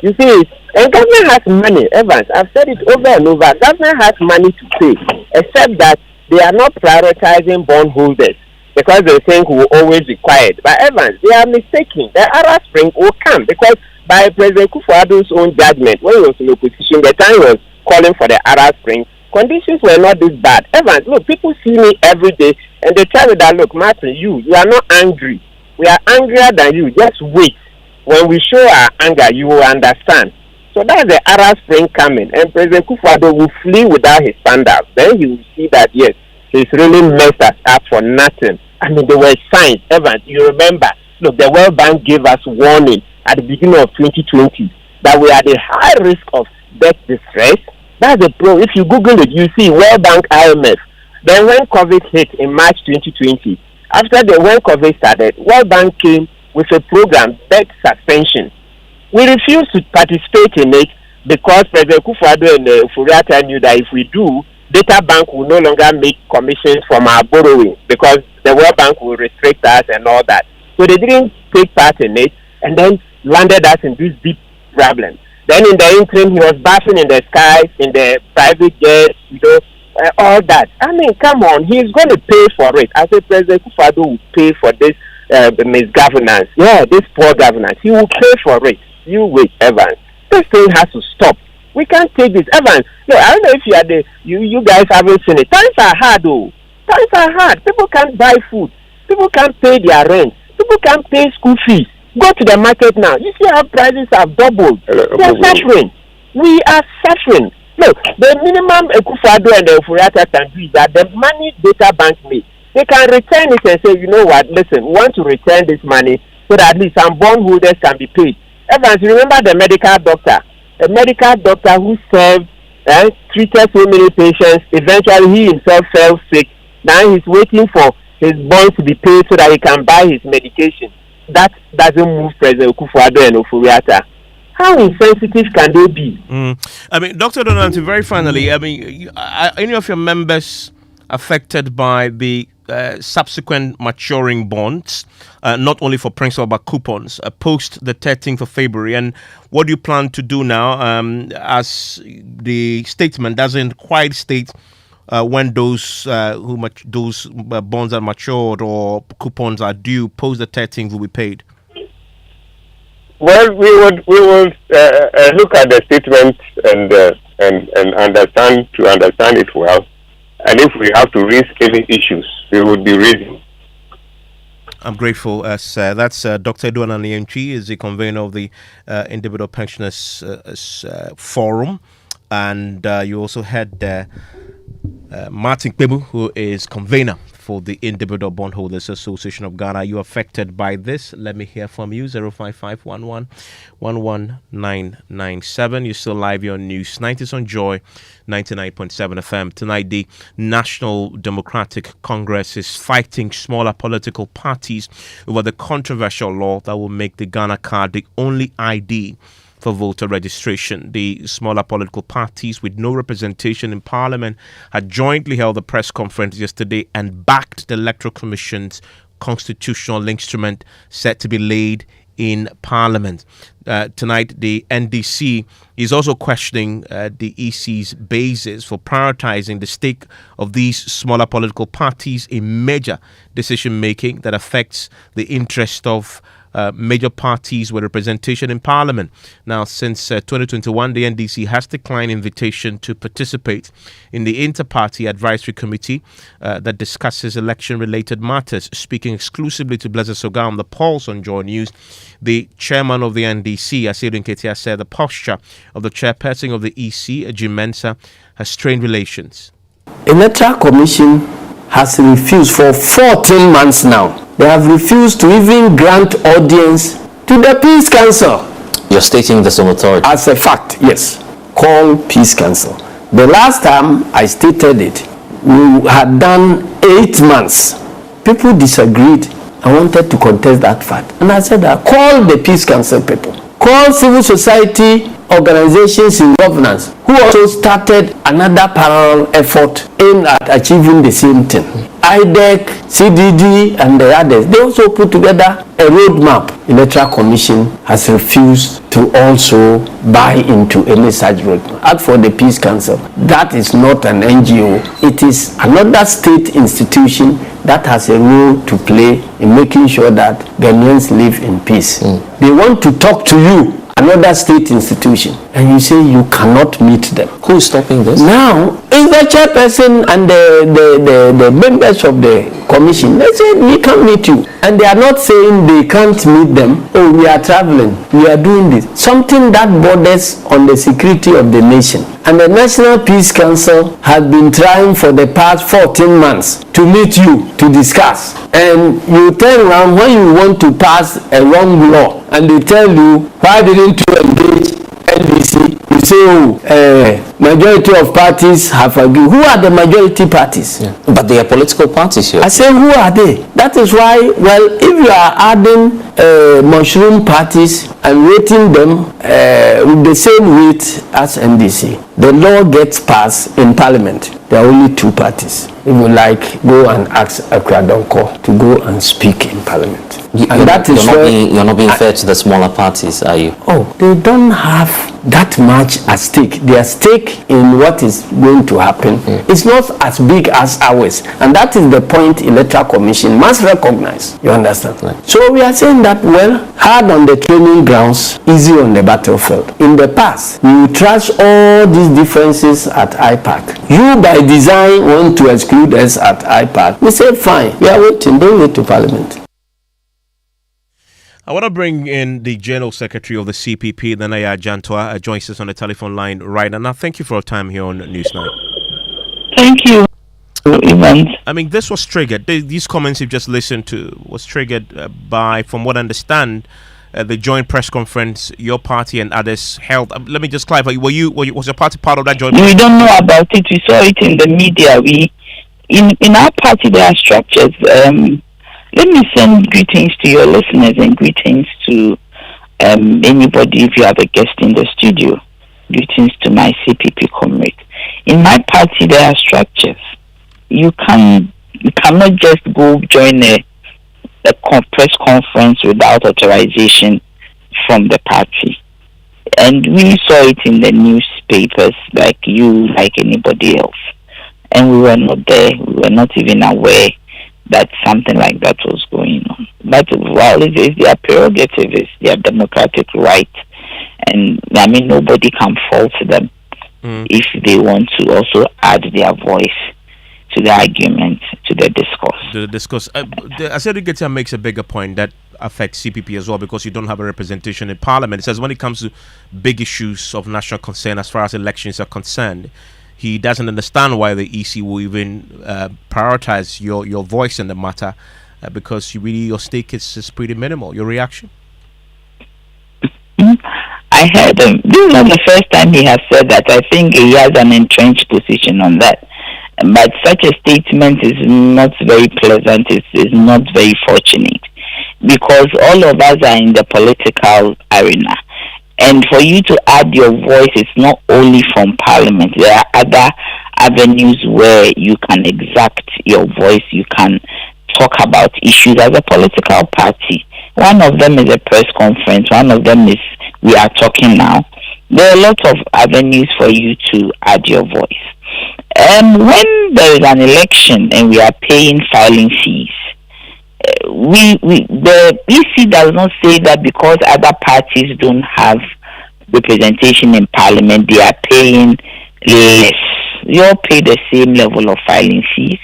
You see, and government has money, Evans. I've said it over and over. Government has money to pay, except that they are not prioritizing bondholders because they think we will always require it. But Evans, they are mistaken. The Arab Spring will come because by President Kufuor's own judgment, when he was in opposition, the time he was calling for the Arab Spring, conditions were not this bad. Evans, look, people see me every day and they tell me that, look, Martin, you are not angry. We are angrier than you. Just wait. When we show our anger, you will understand. So that's the Arab Spring coming, and President Kufuor will flee without his sandals. Then he will see that, yes, he's really messed us up for nothing. I mean, there were signs. Evans, you remember, look, the World Bank gave us warning at the beginning of 2020 that we are at a high risk of debt distress. That's the pro. If you Google it, you see World Bank, IMF. Then when COVID hit in March 2020, when COVID started, World Bank came with a program, debt suspension. We refused to participate in it because President Kufuor and Furiata knew that if we do, Data Bank will no longer make commissions from our borrowing because the World Bank will restrict us and all that. So they didn't take part in it and then landed us in this deep problem. Then in the interim, he was bashing in the skies, in the private jets, all that. I mean, come on, he's going to pay for it. I said President Kufuor will pay for this misgovernance. Yeah, this poor governance. He will pay for it. You wait, Evans. This thing has to stop. We can't take this. Evans, no, I don't know if you guys haven't seen it. Times are hard, though. Times are hard. People can't buy food. People can't pay their rent. People can't pay school fees. Go to the market now. You see how prices have doubled. We are suffering. We are suffering. Look, the minimum Kufuor and the Furiata can do is that the money Data Bank makes, they can return it and say, you know what, listen, we want to return this money so that at least some bondholders can be paid. Evans, you remember the medical doctor? A medical doctor who served, treated so many patients, eventually he himself fell sick. Now he's waiting for his bond to be paid so that he can buy his medication. That doesn't move President Kufuor and Ofuriatta. How insensitive can they be? I mean, Dr. Donald, very finally, I mean, any of your members affected by the subsequent maturing bonds, not only for principal but coupons, post the 13th of February? And what do you plan to do now, as the statement doesn't quite state when those bonds are matured or coupons are due post the 13th will be paid? Well, we would look at the statement and understand it well. And if we have to raise any issues, we would be raising. I'm grateful. That's Dr. Edwin Anienchi, is the convener of the Individual Pensioners Forum, and you also had Martin Kpebu, who is convener for the Individual Bondholders Association of Ghana. Are you affected by this? Let me hear from you. 05511-11997. You're still live here on News 90s on Joy 99.7 FM. Tonight, the National Democratic Congress is fighting smaller political parties over the controversial law that will make the Ghana card the only ID for voter registration. The smaller political parties with no representation in Parliament had jointly held a press conference yesterday and backed the Electoral Commission's constitutional instrument set to be laid in Parliament. Tonight, the NDC is also questioning the EC's basis for prioritizing the stake of these smaller political parties in major decision-making that affects the interest of major parties with representation in Parliament. Now, since 2021, the NDC has declined invitation to participate in the Inter-Party Advisory Committee that discusses election-related matters. Speaking exclusively to Blaise Soga on the Pulse on Joy News, the chairman of the NDC, Asiru Nketia, said the posture of the chairperson of the EC, Jim Mensah, has strained relations. Electoral Commission has refused for 14 months now. They have refused to even grant audience to the Peace Council. You're stating this on authority? As a fact, yes. Call Peace Council. The last time I stated it, we had done 8 months. People disagreed. I wanted to contest that fact. And I said, call the Peace Council people. Call civil society organizations in governance who also started another parallel effort aimed at achieving the same thing. IDEC, CDD, and the others, they also put together a roadmap. Electoral Commission has refused to also buy into any such roadmap. As for the Peace Council, that is not an NGO. It is another state institution that has a role to play in making sure that Ghanaians live in peace. They want to talk to you, another state institution, and you say you cannot meet them. Who is stopping this? Now, it's the chairperson and the members of the commission. They say we can't meet you. And they are not saying they can't meet them. Oh, we are traveling. We are doing this. Something that borders on the security of the nation. And the National Peace Council has been trying for the past 14 months to meet you to discuss. And you turn around when you want to pass a wrong law and they tell you, why didn't you engage NDC? You say, majority of parties have agreed. Who are the majority parties? Yeah. But they are political parties here. I say, who are they? That is why, well, if you are adding mushroom parties and rating them with the same weight as NDC, the law gets passed in Parliament. There are only 2 parties. If you like, go and ask Akua Donkor to go and speak in Parliament. You're not being fair to the smaller parties, are you? Oh, they don't have that much at stake. Their stake in what is going to happen is not as big as ours. And that is the point Electoral Commission must recognize. You understand? Right. So we are saying that, well, hard on the training grounds, easy on the battlefield. In the past, we would trash all these differences at IPAC. You, by design, want to exclude us at IPAC. We say, fine, we are waiting. Don't wait to Parliament. I want to bring in the General Secretary of the CPP, Nana Jantoa, joins us on the telephone line right now. Thank you for your time here on Newsnight. Thank you, Evans. I mean, this was triggered. These comments you've just listened to was triggered by, from what I understand, the joint press conference your party and others held. Let me just clarify. Was your party part of that joint? We don't know about it. We saw it in the media. In our party there are structures. Let me send greetings to your listeners and greetings to anybody if you have a guest in the studio. Greetings to my CPP comrade. In my party, there are structures. You cannot just go join a press conference without authorization from the party. And we saw it in the newspapers, like you, like anybody else. And we were not there. We were not even aware that something like that was going on. But well, it is their prerogative, it's their democratic right. And I mean, nobody can fault them if they want to also add their voice to the argument, to the discourse. The discourse. Asiru Nketia makes a bigger point that affects CPP as well, because you don't have a representation in Parliament. It says when it comes to big issues of national concern as far as elections are concerned, he doesn't understand why the EC will even prioritize your voice in the matter, because your stake is pretty minimal. Your reaction? I heard him. This is not the first time he has said that. I think he has an entrenched position on that. But such a statement is not very pleasant. It's not very fortunate, because all of us are in the political arena. And for you to add your voice, it's not only from Parliament. There are other avenues where you can exact your voice. You can talk about issues as a political party. One of them is a press conference. One of them is we are talking now. There are a lot of avenues for you to add your voice. When there is an election and we are paying filing fees, the EC does not say that because other parties don't have representation in parliament, they are paying less. You all pay the same level of filing fees,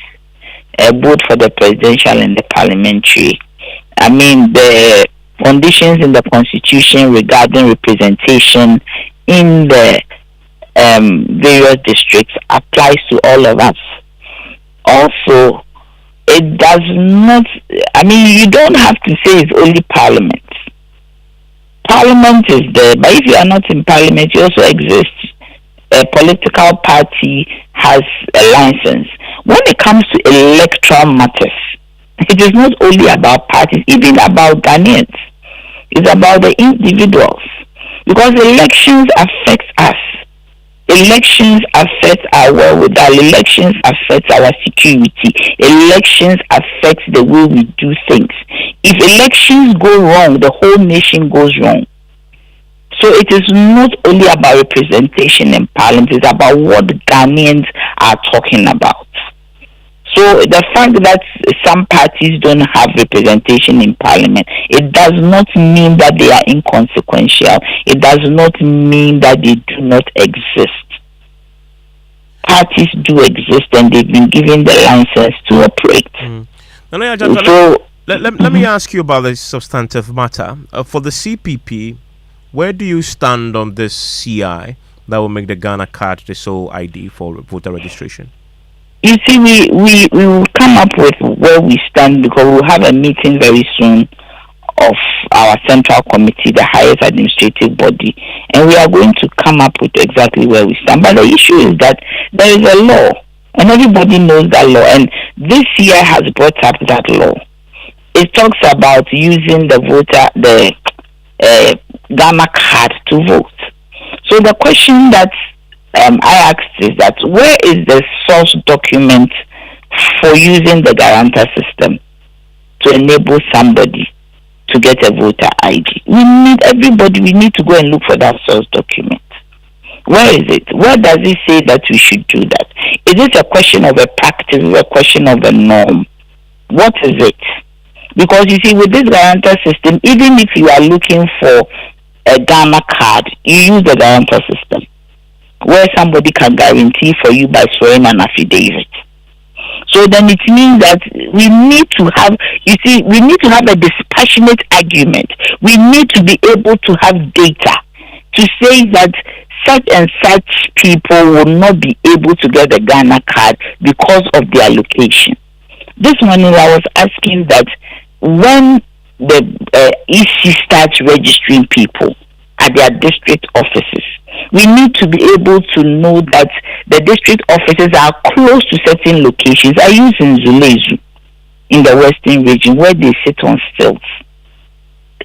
both for the presidential and the parliamentary. I mean, the conditions in the constitution regarding representation in the various districts applies to all of us. Also, it does not, I mean, you don't have to say it's only parliament. Parliament is there, but if you are not in parliament, you also exist. A political party has a license. When it comes to electoral matters, it is not only about parties, even about Ghanaians. It's about the individuals. Because elections affect us. Elections affect our wherewithal. Elections affect our security. Elections affect the way we do things. If elections go wrong, the whole nation goes wrong. So it is not only about representation in parliament, it's about what Ghanaians are talking about. So the fact that some parties don't have representation in parliament, it does not mean that they are inconsequential. It does not mean that they do not exist. Parties do exist and they've been given the license to operate. Let me ask you about this substantive matter. For the CPP, where do you stand on this CI that will make the Ghana card the sole ID for voter registration? You see, we will come up with where we stand because we'll have a meeting very soon of our central committee, the highest administrative body, and we are going to come up with exactly where we stand. But the issue is that there is a law, and everybody knows that law, and this year has brought up that law. It talks about using the Ghana card to vote. So the question that I asked is that where is the source document for using the guarantor system to enable somebody to get a voter ID? We need to go and look for that source document. Where is it? Where does it say that we should do that? Is it a question of a practice or a question of a norm? What is it? Because you see, with this guarantor system, even if you are looking for a Ghana card, you use the guarantor system, where somebody can guarantee for you by swearing an affidavit. So then it means that we need to have a dispassionate argument. We need to be able to have data to say that such and such people will not be able to get the Ghana card because of their location. This morning I was asking that when the EC starts registering people at their district offices, we need to be able to know that the district offices are close to certain locations. I use in Zulezu, in the western region, where they sit on stilts.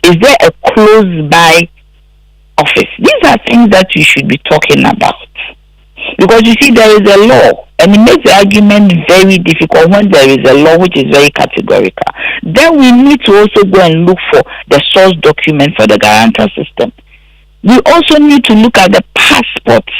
Is there a close-by office? These are things that we should be talking about. Because you see, there is a law, and it makes the argument very difficult when there is a law which is very categorical. Then we need to also go and look for the source document for the guarantor system. We also need to look at the passports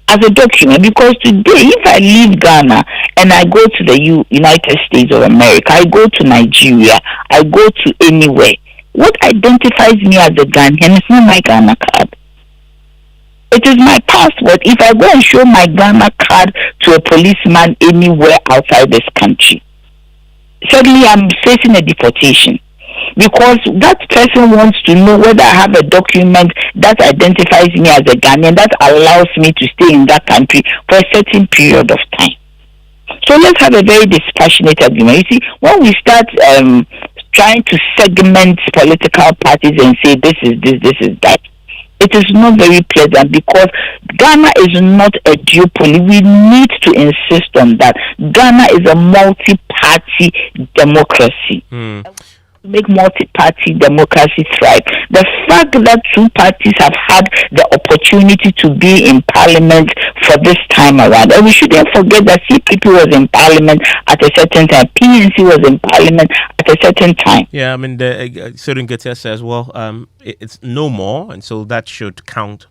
as a document, because today, if I leave Ghana and I go to the United States of America, I go to Nigeria, I go to anywhere, what identifies me as a Ghanaian is not my Ghana card. It is my passport. If I go and show my Ghana card to a policeman anywhere outside this country, suddenly I'm facing a deportation. Because that person wants to know whether I have a document that identifies me as a Ghanaian, that allows me to stay in that country for a certain period of time. So let's have a very dispassionate argument. You see, when we start trying to segment political parties and say this is this, this is that, it is not very pleasant, because Ghana is not a duopoly. We need to insist on that. Ghana is a multi-party democracy. Make multi-party democracy thrive. The fact that two parties have had the opportunity to be in parliament for this time around, and we shouldn't forget that CPP was in parliament at a certain time, PNC was in parliament at a certain time. Yeah, I mean, the Serungetia says, well, it's no more, and so that should count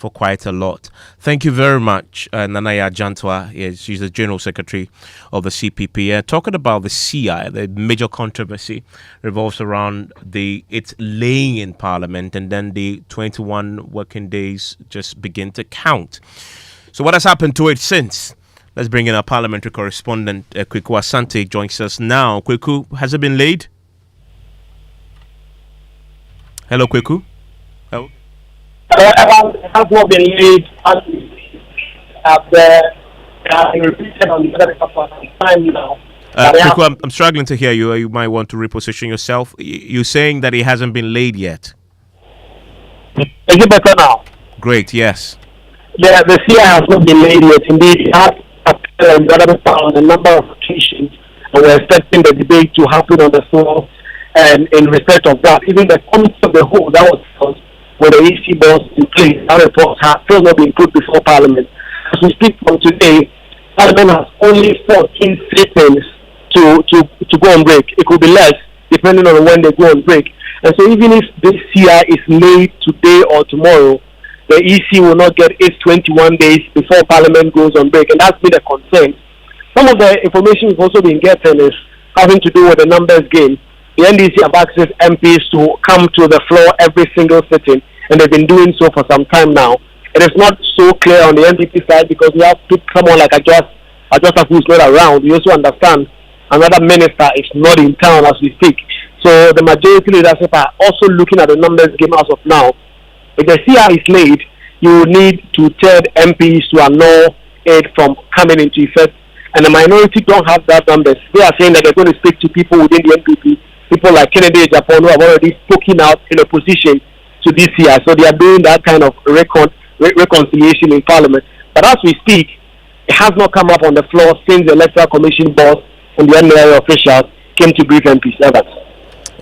for quite a lot. Thank you very much, Nanaya Jantwa. Yes, she's the General Secretary of the CPP. Talking about the CI, the major controversy revolves around its laying in Parliament, and then the 21 working days just begin to count. So what has happened to it since? Let's bring in our parliamentary correspondent, Kweku Asante, joins us now. Kweku, has it been laid? Hello, Kweku. Hello. It has not been laid repeated on the other for some time now. Kweku, I'm struggling to hear you. You might want to reposition yourself. You're saying that it hasn't been laid yet. Is it better now? Great, yes. Yeah, the CI has not been laid yet. Indeed, it has on a number of occasions, and we're expecting the debate to happen on the floor. And in respect of that, even the committee of the whole that was held with the EC boss in place, that report has still not been put before Parliament. As we speak from today, Parliament has only 14 sittings to go on break. It could be less depending on when they go on break. And so even if this CI is laid today or tomorrow, the EC will not get its 21 days before Parliament goes on break, and that's been a concern. Some of the information we've also been getting is having to do with the numbers game. The NDC have asked its MPs to come to the floor every single sitting, and they've been doing so for some time now. It is not so clear on the NDP side because we have picked someone like Adjosa who's not around. We also understand another minister is not in town as we speak. So the majority leadership are also looking at the numbers game as of now. If the CI is laid, you will need to tell the MPs to annul it from coming into effect. And the minority don't have that numbers. They are saying that they're going to speak to people within the NPP, people like Kennedy Japan, who have already spoken out in opposition to this CI. So they are doing that kind of reconciliation in Parliament. But as we speak, it has not come up on the floor since the Electoral Commission boss and the NRA officials came to brief MPs.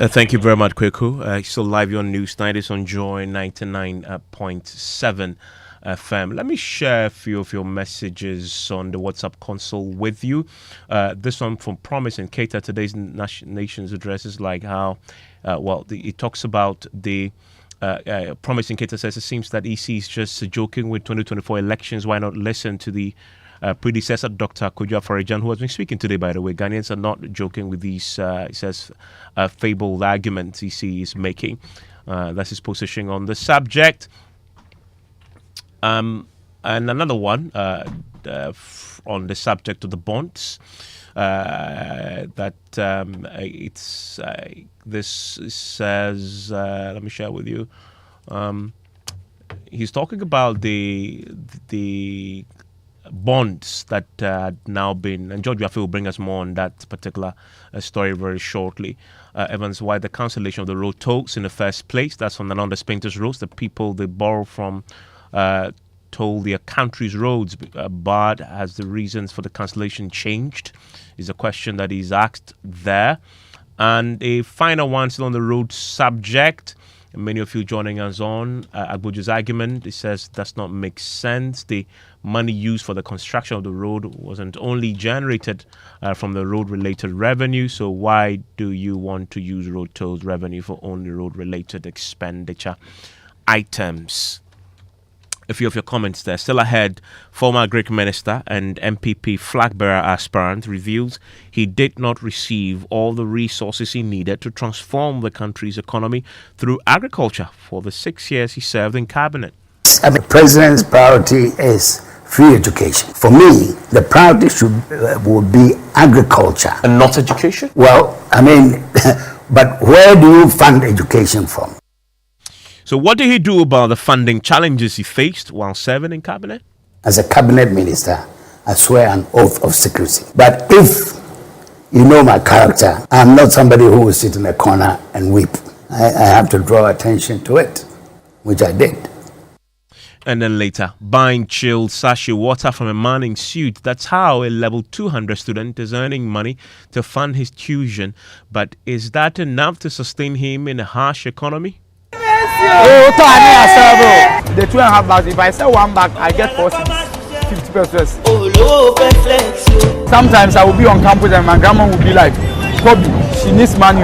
Thank you very much, Kweku. Still live on News 90 on Joy 99.7 FM. Let me share a few of your messages on the WhatsApp console with you. This one from Promise and Cater, today's nation's address is like how, it talks about the Promise and Cater says it seems that EC is just joking with 2024 elections. Why not listen to the predecessor, Dr. Kojo Afari-Gyan, who has been speaking today, by the way. Ghanaians are not joking with these, he says, fabled arguments EC is making. That's his position on the subject. And another one on the subject of the bonds, this says, let me share with you. He's talking about the bonds that had now been, and George Yafi will bring us more on that particular story very shortly. Evans, why the cancellation of the road tolls in the first place? That's on the London Painters Roads. The people they borrow from told their country's roads barred. Has the reasons for the cancellation changed? Is a question that is asked there. And a final one still on the road subject. Many of you joining us on Agboju's argument. It says does not make sense. The money used for the construction of the road wasn't only generated from the road-related revenue. So why do you want to use road tolls revenue for only road-related expenditure items? A few of your comments there. Still ahead, former Greek minister and MPP flag bearer aspirant reveals he did not receive all the resources he needed to transform the country's economy through agriculture for the 6 years he served in cabinet. The president's priority is free education. For me, the priority would be agriculture. And not education? Well, I mean, but where do you fund education from? So what did he do about the funding challenges he faced while serving in cabinet? As a cabinet minister, I swear an oath of secrecy. But if you know my character, I'm not somebody who will sit in a corner and weep. I have to draw attention to it, which I did. And then later, buying chilled sachet water from a man in suit. That's how a level 200 student is earning money to fund his tuition. But is that enough to sustain him in a harsh economy? The 2.5 bags, if I sell one bag, I get 4 cents, 50%. Sometimes I will be on campus and my grandma will be like, Kobe, she needs money.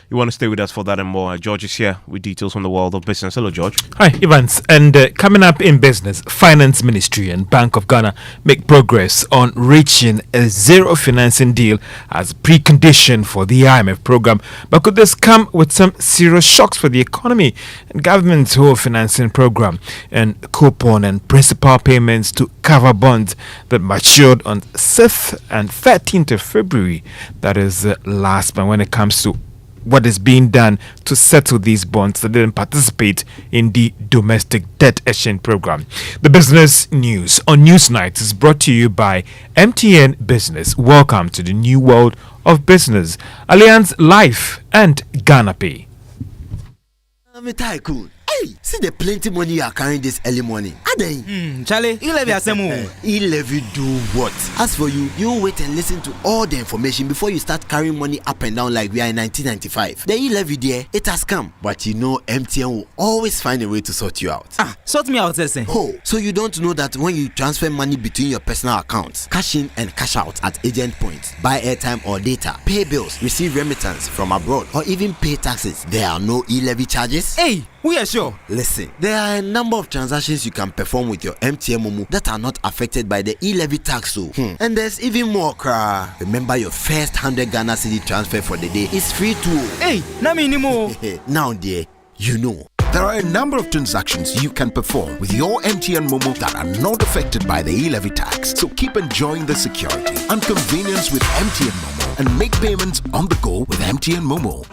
You want to stay with us for that and more. George is here with details from the world of business. Hello, George. Hi, Evans. And coming up in business, Finance Ministry and Bank of Ghana make progress on reaching a zero financing deal as precondition for the IMF program. But could this come with some serious shocks for the economy and government's whole financing program and coupon and principal payments to cover bonds that matured on 6th and 13th of February? That is last month when it comes to what is being done to settle these bonds that didn't participate in the domestic debt exchange program. The business news on Newsnight is brought to you by MTN Business. Welcome to the new world of business. Allianz Life and Ghana Pay. Hey, see the plenty money you are carrying this early morning. Charlie, E-Levy asemu. E-Levy do what? As for you, you wait and listen to all the information before you start carrying money up and down like we are in 1995. The E-Levy there, it has come. But you know MTN will always find a way to sort you out. Sort me out, Sese. Oh, so you don't know that when you transfer money between your personal accounts, cash in and cash out at agent points, buy airtime or data, pay bills, receive remittance from abroad, or even pay taxes, there are no E-Levy charges? Hey, we are sure. Listen, there are a number of transactions you can perform with your MTN Momo that are not affected by the E-Levy tax. And there's even more, Remember, your first 100 Ghana cedi transfer for the day is free too. Hey, nami ni mo. Now, dear, you know. There are a number of transactions you can perform with your MTN Momo that are not affected by the E-Levy tax. So keep enjoying the security and convenience with MTN Momo and make payments on the go with MTN Momo.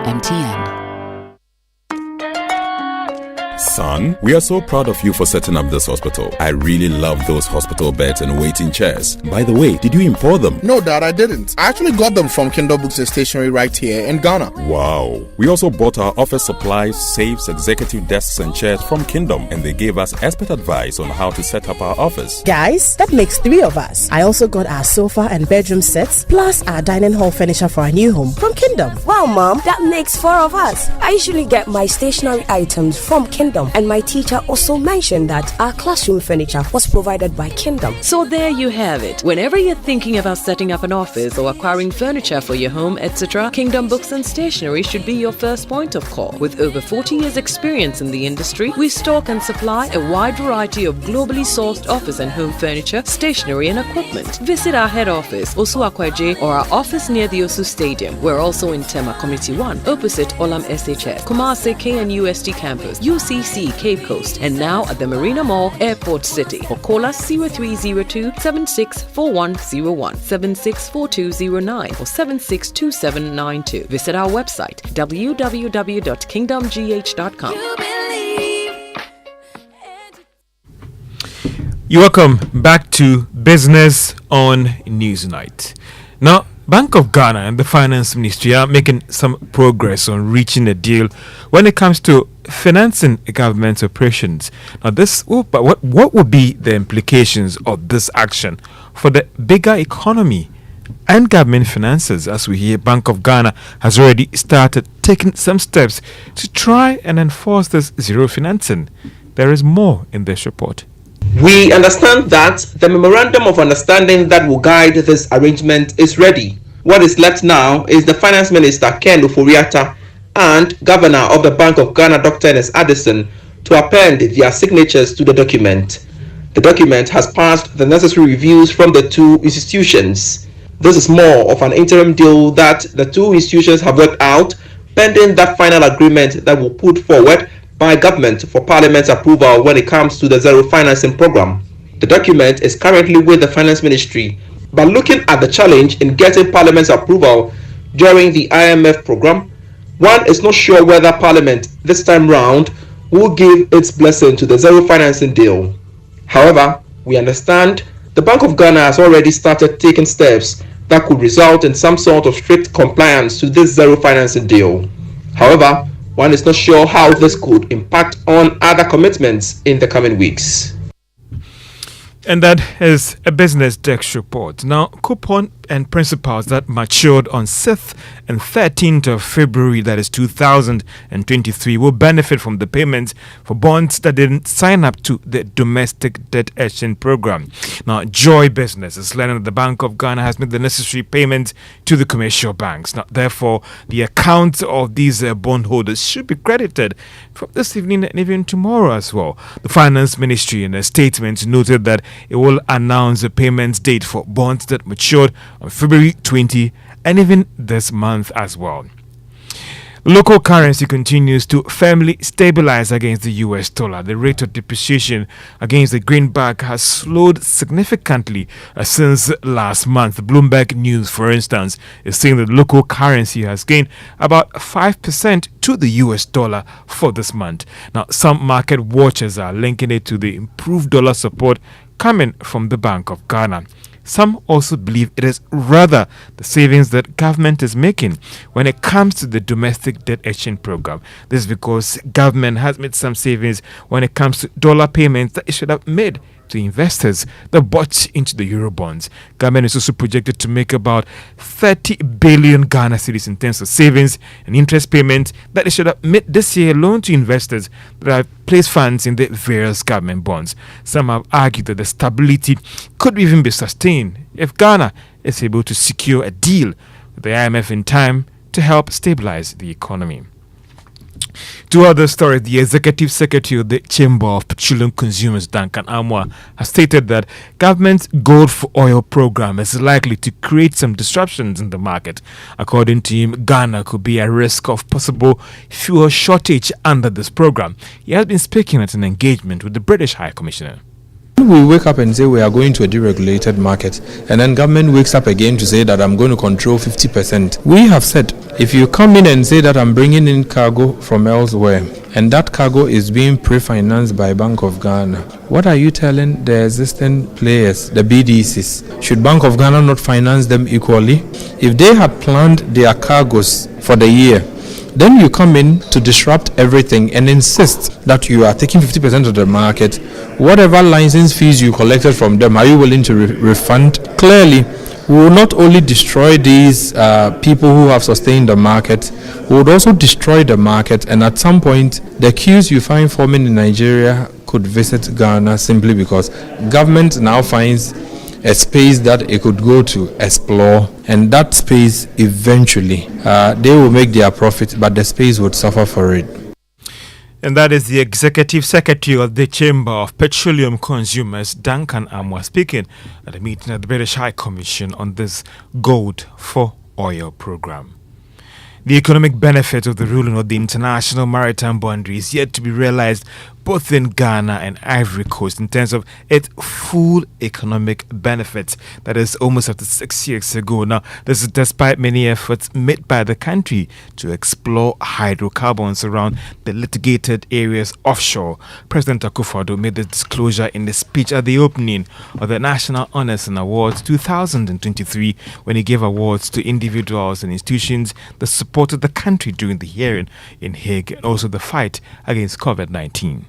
MTN. Son, we are so proud of you for setting up this hospital. I really love those hospital beds and waiting chairs. By the way, did you import them? No, Dad, I didn't. I actually got them from Kindle Books and Stationery right here in Ghana. Wow. We also bought our office supplies, safes, executive desks and chairs from Kingdom, and they gave us expert advice on how to set up our office. Guys, that makes 3 of us. I also got our sofa and bedroom sets, plus our dining hall furniture for our new home from Kingdom. Wow, Mom, that makes 4 of us. I usually get my stationery items from Kingdom, and my teacher also mentioned that our classroom furniture was provided by Kingdom. So there you have it. Whenever you're thinking about setting up an office or acquiring furniture for your home, etc., Kingdom Books and Stationery should be your first point of call. With over 40 years experience in the industry, we stock and supply a wide variety of globally sourced office and home furniture, stationery and equipment. Visit our head office, Osu Akwaje, or our office near the Osu Stadium. We're also in Tema Community 1, opposite Olam SHS, Kumasi KNUST campus, UCC Cape Coast, and now at the Marina Mall, Airport City. Or call us 0302 764101, 764209, or 762792. Visit our website www.kingdomgh.com. You're welcome back to Business on Newsnight. Now, Bank of Ghana and the Finance Ministry are making some progress on reaching a deal when it comes to financing government operations. Now, what would be the implications of this action for the bigger economy and government finances? As we hear, Bank of Ghana has already started taking some steps to try and enforce this zero financing. There is more in this report. We understand that the memorandum of understanding that will guide this arrangement is ready. What is left now is the Finance Minister Ken Ofori-Atta and Governor of the Bank of Ghana Dr. Ernest Addison to append their signatures to the document. The document has passed the necessary reviews from the two institutions. This is more of an interim deal that the two institutions have worked out, pending that final agreement that will put forward by government for Parliament's approval when it comes to the zero financing program. The document is currently with the Finance Ministry, but looking at the challenge in getting Parliament's approval during the IMF program, one is not sure whether Parliament this time round will give its blessing to the zero financing deal. However, we understand the Bank of Ghana has already started taking steps that could result in some sort of strict compliance to this zero financing deal. However, one is not sure how this could impact on other commitments in the coming weeks. And that is a Business Desk report. Now, coupon and principals that matured on 6th and 13th of February, that is 2023, will benefit from the payments for bonds that didn't sign up to the domestic debt exchange program. Now, Joy Business is learning that the Bank of Ghana has made the necessary payments to the commercial banks. Now, therefore, the accounts of these bondholders should be credited from this evening and even tomorrow as well. The Finance Ministry in a statement noted that it will announce the payments date for bonds that matured on February 20 and even this month as well. Local currency continues to firmly stabilize against the US dollar. The rate of depreciation against the greenback has slowed significantly since last month. Bloomberg News, for instance, is saying that local currency has gained about 5% to the US dollar for this month. Now, some market watchers are linking it to the improved dollar support coming from the Bank of Ghana. Some also believe it is rather the savings that government is making when it comes to the domestic debt exchange program. This is because government has made some savings when it comes to dollar payments that it should have made to investors that bought into the Eurobonds. Government is also projected to make about 30 billion Ghana cedis in terms of savings and interest payments that it should have made this year alone to investors that have placed funds in the various government bonds. Some have argued that the stability could even be sustained if Ghana is able to secure a deal with the IMF in time to help stabilize the economy. Two other stories. The Executive Secretary of the Chamber of Petroleum Consumers, Duncan Amwa, has stated that government's Gold for Oil program is likely to create some disruptions in the market. According to him, Ghana could be at risk of possible fuel shortage under this program. He has been speaking at an engagement with the British High Commissioner. We wake up and say we are going to a deregulated market, and then government wakes up again to say that I'm going to control 50%. We have said, if you come in and say that I'm bringing in cargo from elsewhere, and that cargo is being pre-financed by Bank of Ghana, what are you telling the existing players, the BDCs? Should Bank of Ghana not finance them equally? If they had planned their cargoes for the year, then you come in to disrupt everything and insist that you are taking 50% of the market. Whatever license fees you collected from them, are you willing to refund? Clearly, we will not only destroy these people who have sustained the market, we would also destroy the market, and at some point, the queues you find forming in Nigeria could visit Ghana simply because government now finds a space that it could go to explore, and that space eventually they will make their profit, but the space would suffer for it. And that is the Executive Secretary of the Chamber of Petroleum Consumers, Duncan Amwa, speaking at a meeting at the British High Commission on this Gold for Oil program. The economic benefit of the ruling of the international maritime boundary is yet to be realized both in Ghana and Ivory Coast in terms of its full economic benefits. That is almost after 6 years ago. Now, this is despite many efforts made by the country to explore hydrocarbons around the litigated areas offshore. President Akufo-Addo made the disclosure in the speech at the opening of the National Honours and Awards 2023 when he gave awards to individuals and institutions that supported the country during the hearing in Hague and also the fight against COVID-19.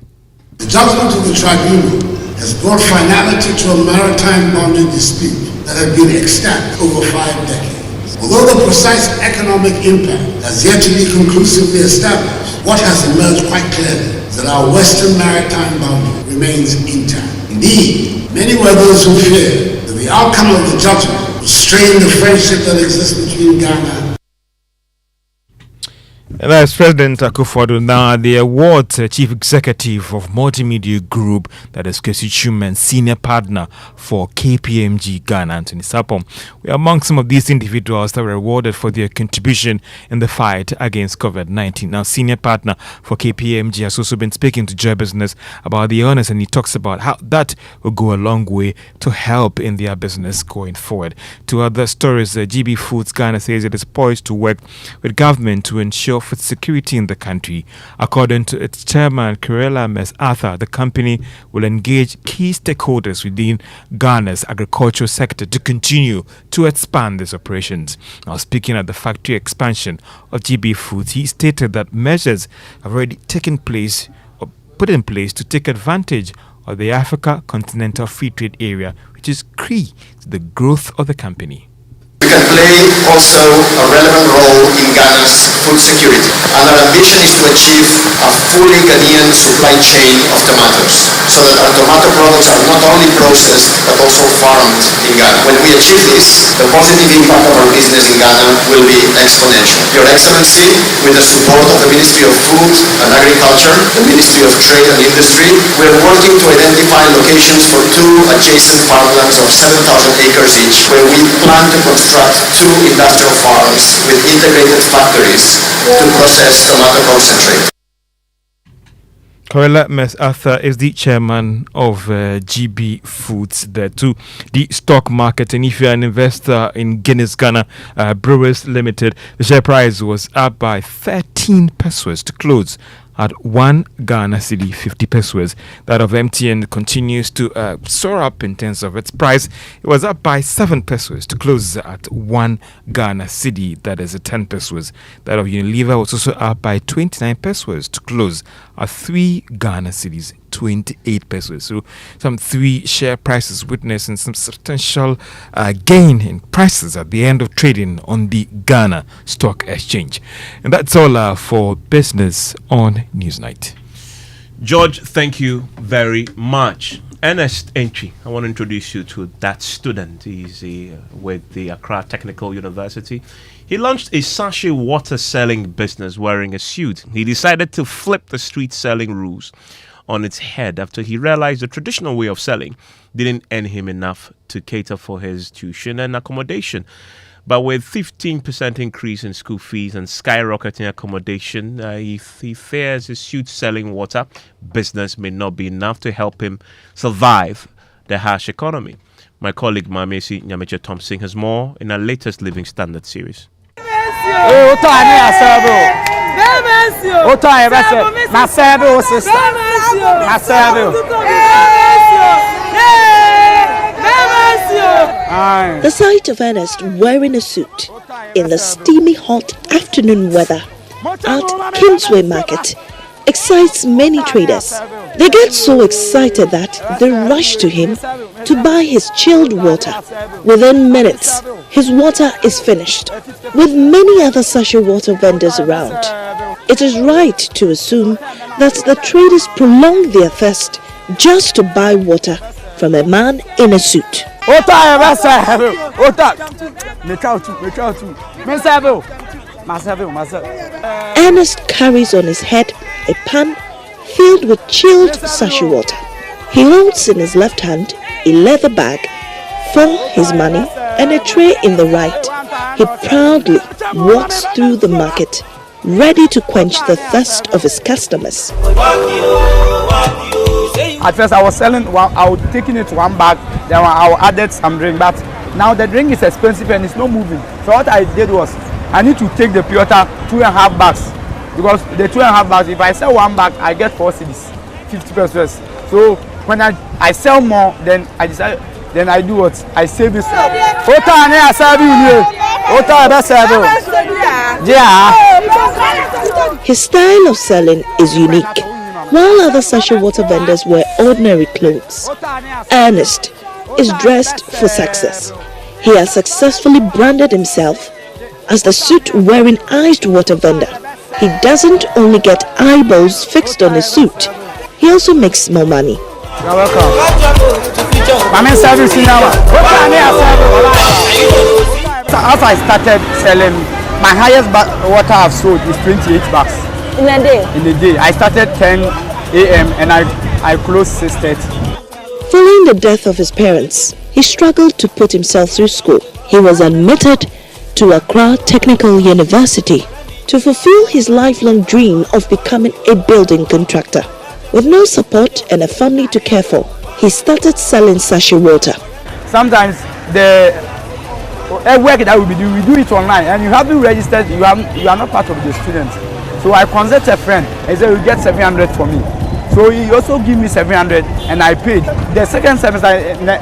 The judgment of the tribunal has brought finality to a maritime boundary dispute that had been extant over 5 decades. Although the precise economic impact has yet to be conclusively established, what has emerged quite clearly is that our western maritime boundary remains intact. Indeed, many were those who feared that the outcome of the judgment would strain the friendship that exists between Ghana. And that's President Akufo-Addo. Now, the awards Chief Executive of Multimedia Group, that is Kwesi Twum, Senior Partner for KPMG Ghana, Anthony Sapom. We are among some of these individuals that were awarded for their contribution in the fight against COVID-19. Now, Senior Partner for KPMG has also been speaking to Joy Business about the honors, and he talks about how that will go a long way to help in their business going forward. To other stories, GB Foods Ghana says it is poised to work with government to ensure food security in the country. According to its chairman, Kirela Mes-Arthur, the company will engage key stakeholders within Ghana's agricultural sector to continue to expand these operations. Now, speaking at the factory expansion of GB Foods, he stated that measures have already taken place or put in place to take advantage of the Africa Continental Free Trade Area, which is key to the growth of the company. play also a relevant role in Ghana's food security. And our ambition is to achieve a fully Ghanaian supply chain of tomatoes, so that our tomato products are not only processed but also farmed in Ghana. When we achieve this, the positive impact of our business in Ghana will be exponential. Your Excellency, with the support of the Ministry of Food and Agriculture, the Ministry of Trade and Industry, we are working to identify locations for 2 adjacent farmlands of 7,000 acres each, where we plan to construct 2 industrial farms with integrated factories to process tomato concentrate. Corella Mess Arthur is the chairman of GB Foods there too. The stock market, and if you're an investor in Guinness Ghana Brewers Limited, the share price was up by 13 pesos to close at 1 Ghana cedi 50 pesos. That of MTN continues to soar up in terms of its price. It was up by 7 pesos to close at 1 Ghana cedi, that is 10 pesos. That of Unilever was also up by 29 pesos to close at 3 Ghana cedis 28 pesos. So some 3 share prices witnessing some substantial gain in prices at the end of trading on the Ghana Stock Exchange. And that's all for business on Newsnight. George, thank you very much. Ernest Entry, I want to introduce you to that student. He's with the Accra Technical University. He launched a sachet water selling business wearing a suit. He decided to flip the street selling rules on its head after he realized the traditional way of selling didn't earn him enough to cater for his tuition and accommodation. But with 15% increase in school fees and skyrocketing accommodation, he fears his suit selling water business may not be enough to help him survive the harsh economy. My colleague Mamesi Nyameche Thompson has more in our latest Living Standard series. The sight of Ernest wearing a suit in the steamy hot afternoon weather at Kingsway Market excites many traders. They get so excited that they rush to him to buy his chilled water. Within minutes, his water is finished. With many other sachet water vendors around, it is right to assume that the traders prolong their thirst just to buy water from a man in a suit. Ernest carries on his head a pan filled with chilled sachet water. He holds in his left hand a leather bag for his money and a tray in the right. He proudly walks through the market, ready to quench the thirst of his customers. At first I was selling I was taking it to one bag, then I added some drink, but now the drink is expensive and it's not moving. So what I did was I need to take the pure 2.5 bags, because the 2.5 bags, if I sell one bag I get 4 cedis, 50 pesos. So when I sell more, then I decide, then I do what? I save this. His style of selling is unique. While other sachet water vendors wear ordinary clothes, Ernest is dressed for success. He has successfully branded himself as the suit-wearing iced water vendor. He doesn't only get eyeballs fixed on his suit, he also makes more money. You're welcome. As I started selling, my highest water I've sold is 28 bags. In a day? In a day. I started 10 a.m. and I closed 6:30. Following the death of his parents, he struggled to put himself through school. He was admitted to Accra Technical University to fulfill his lifelong dream of becoming a building contractor. With no support and a family to care for, he started selling sachet water. Sometimes the work that we do it online, and you haven't registered, you are not part of the students. So I consulted a friend and said, you get 700 for me. So he also gave me 700 and I paid. The second semester,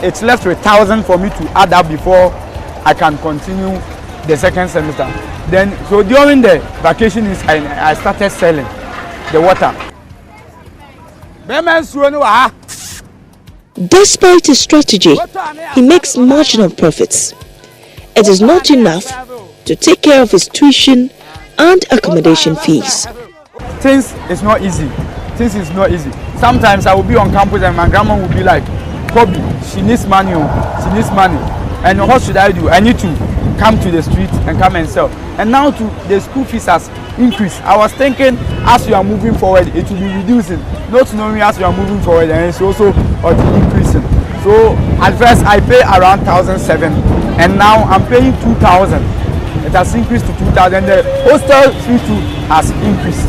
it's left with 1,000 for me to add up before I can continue the second semester. Then, so during the vacation, I started selling the water. Despite his strategy, he makes marginal profits. it is not enough to take care of his tuition and accommodation fees. Things is not easy. Things is not easy. Sometimes I will be on campus and my grandma will be like, Kobe, she needs money, she needs money. And what should I do? I need to come to the street and come and sell. And now the school fees has increased. I was thinking as you are moving forward, it will be reducing. Not knowing as you are moving forward, and it's also increasing. So at first I pay around 1,700 and now I'm paying 2,000. It has increased to 2,000. The hostel fee too has increased.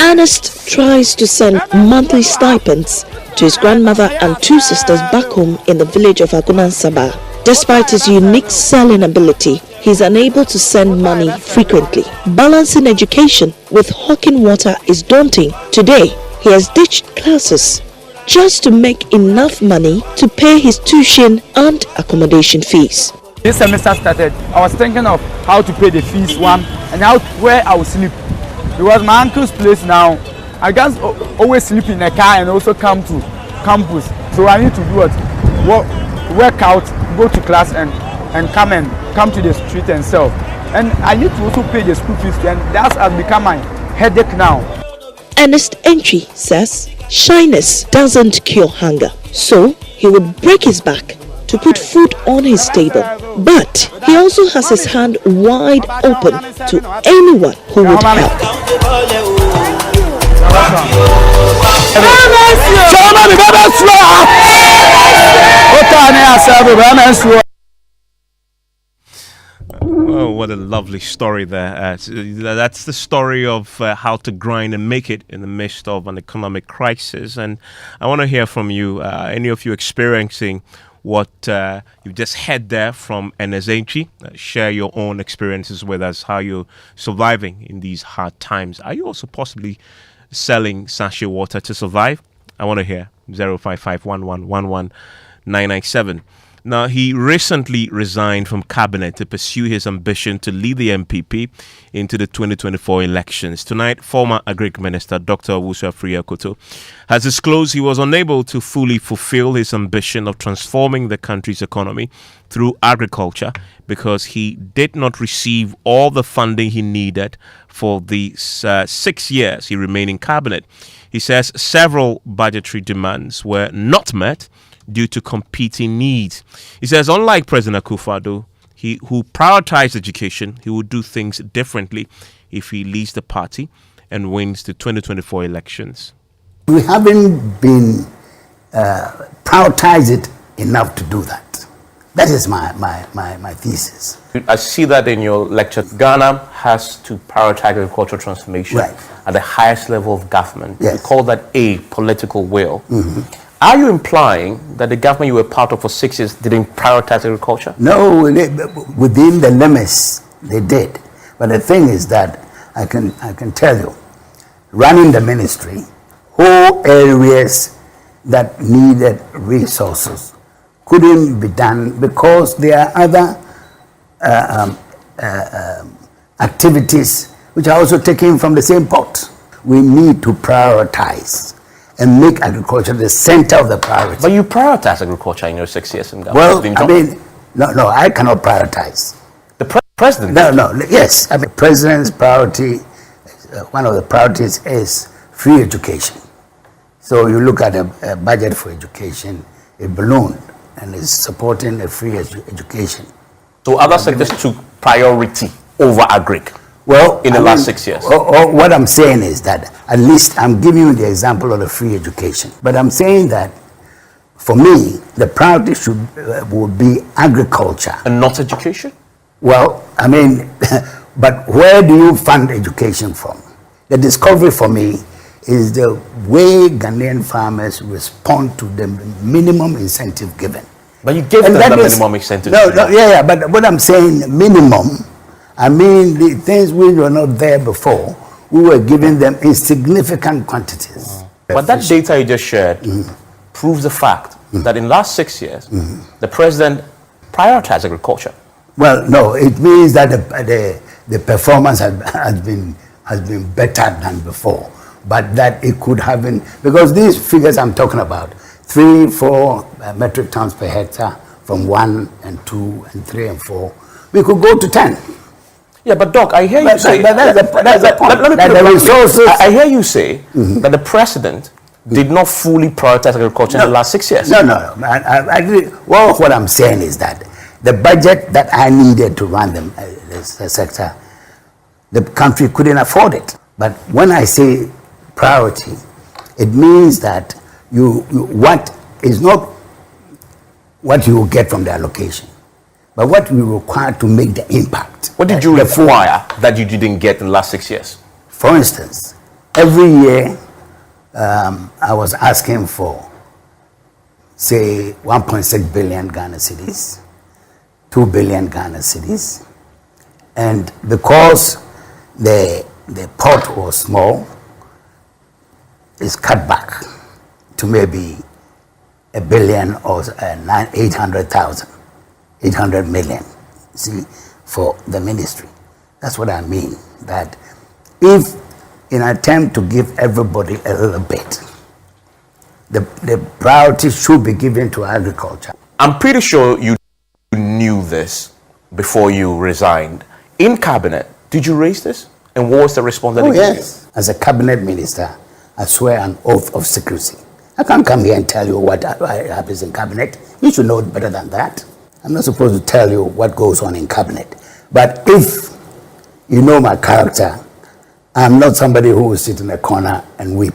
Ernest tries to send monthly stipends to his grandmother and 2 sisters back home in the village of Agunansaba. Despite his unique selling ability, he is unable to send money frequently. Balancing education with hawking water is daunting. Today, he has ditched classes just to make enough money to pay his tuition and accommodation fees. This semester started, I was thinking of how to pay the fees and where I will sleep. Because my uncle's place now, I can't always sleep in a car and also come to campus. So I need to do what? Work out, go to class and come to the street and sell. And I need to also pay the school fees, and that has become my headache now. Ernest Entry says shyness doesn't cure hunger, so he would break his back to put food on his table. But he also has his hand wide open to anyone who would help. Oh, what a lovely story there. That's the story of how to grind and make it in the midst of an economic crisis. And I want to hear from you, any of you experiencing what you just heard there from Ernest Entry. Share your own experiences with us, how you're surviving in these hard times. Are you also possibly selling sachet water to survive? I want to hear. 0551111 Now, he recently resigned from cabinet to pursue his ambition to lead the MPP into the 2024 elections. Tonight, former Agric Minister Dr. Owusu Afriyie-Akoto has disclosed he was unable to fully fulfill his ambition of transforming the country's economy through agriculture because he did not receive all the funding he needed for the 6 years he remained in cabinet. He says several budgetary demands were not met due to competing needs. He says, unlike President Akufo-Addo, who prioritized education, he would do things differently if he leads the party and wins the 2024 elections. We haven't been prioritized it enough to do that. That is my thesis. I see that in your lecture. Ghana has to prioritize agricultural transformation at the highest level of government. Yes. We call that a political will. Mm-hmm. Are you implying that the government you were part of for 6 years didn't prioritize agriculture? No, within the limits they did. But the thing is that I can tell you, running the ministry, whole areas that needed resources couldn't be done because there are other activities which are also taken from the same pot. We need to prioritize and make agriculture the center of the priority. But you prioritize agriculture in your 6 years in Well, government. I mean, no, I cannot prioritize. The president? No, yes. I mean, president's priority, one of the priorities is free education. So you look at a budget for education, it ballooned and is supporting a free education. So other sectors took priority over agric? Well, in the last 6 years. What I'm saying is that at least I'm giving you the example of the free education. But I'm saying that for me, the priority would be agriculture. And not education? Well, I mean, but where do you fund education from? The discovery for me is the way Ghanaian farmers respond to the minimum incentive given. But you gave them the minimum incentive. Yeah, but what I'm saying, minimum, I mean, the things which were not there before, we were giving them in significant quantities. But that data you just shared proves the fact that in the last 6 years, the president prioritized agriculture. Well, no, it means that the performance has been better than before. But that it could have been, because these figures I'm talking about, 3-4 metric tons per hectare from 1 and 2 and 3 and 4, we could go to 10. Yeah, but Doc, I hear you say that's the point. Let me That put it the resources. I hear you say that the president did not fully prioritize agriculture in the last 6 years. No. What I'm saying is that the budget that I needed to run the sector, the country couldn't afford it. But when I say priority, it means that what is not what you will get from the allocation, but what we require to make the impact. What did you require that you didn't get in the last 6 years? For instance, every year I was asking for, say, 1.6 billion Ghana cedis, 2 billion Ghana cedis, and because the pot was small, it's cut back to maybe a billion or 800 million, see, for the ministry. That's what I mean, that if in an attempt to give everybody a little bit, the priority should be given to agriculture. I'm pretty sure you knew this before you resigned. In cabinet, did you raise this? And what was the response that you gave? Yes. As a cabinet minister, I swear an oath of secrecy. I can't come here and tell you what happens in cabinet. You should know better than that. I'm not supposed to tell you what goes on in cabinet. But if you know my character, I'm not somebody who will sit in a corner and weep.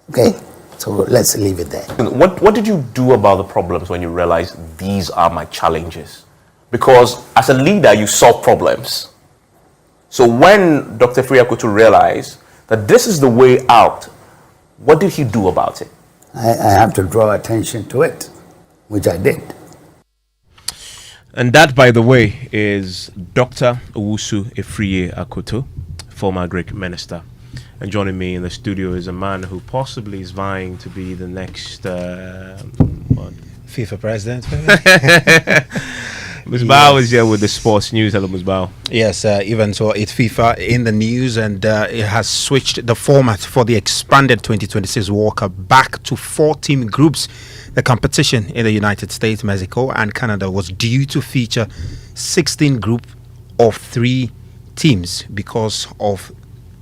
Okay? So let's leave it there. What did you do about the problems when you realized these are my challenges? Because as a leader, you solve problems. So when Dr. Afriyie Akoto realized that this is the way out, what did he do about it? I have to draw attention to it, which I did. And that, by the way, is Dr. Owusu Afriyie Akoto, former Greek minister. And joining me in the studio is a man who possibly is vying to be the next FIFA president. Musbao is here with the sports news. Hello, Musbao. Yes, even so, it's FIFA in the news, and it has switched the format for the expanded 2026 World Cup back to 4-team groups. The competition in the United States, Mexico, and Canada was due to feature 16 group of 3 teams because of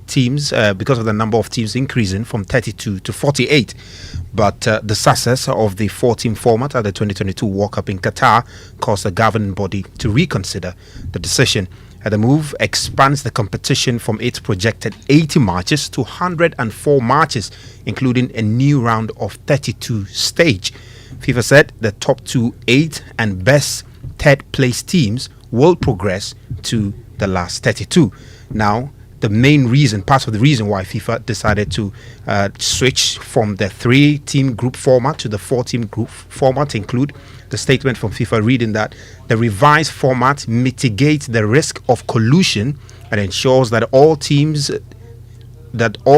the number of teams increasing from 32 to 48. But the success of the 4-team format at the 2022 World Cup in Qatar caused the governing body to reconsider the decision. The move expands the competition from its projected 80 matches to 104 matches, including a new round of 32 stage. FIFA said the top 2 8 and best 3rd place teams will progress to the last 32. Now, the main reason, part of the reason why FIFA decided to switch from the 3-team group format to the 4-team group format include the statement from FIFA reading that the revised format mitigates the risk of collusion and ensures that all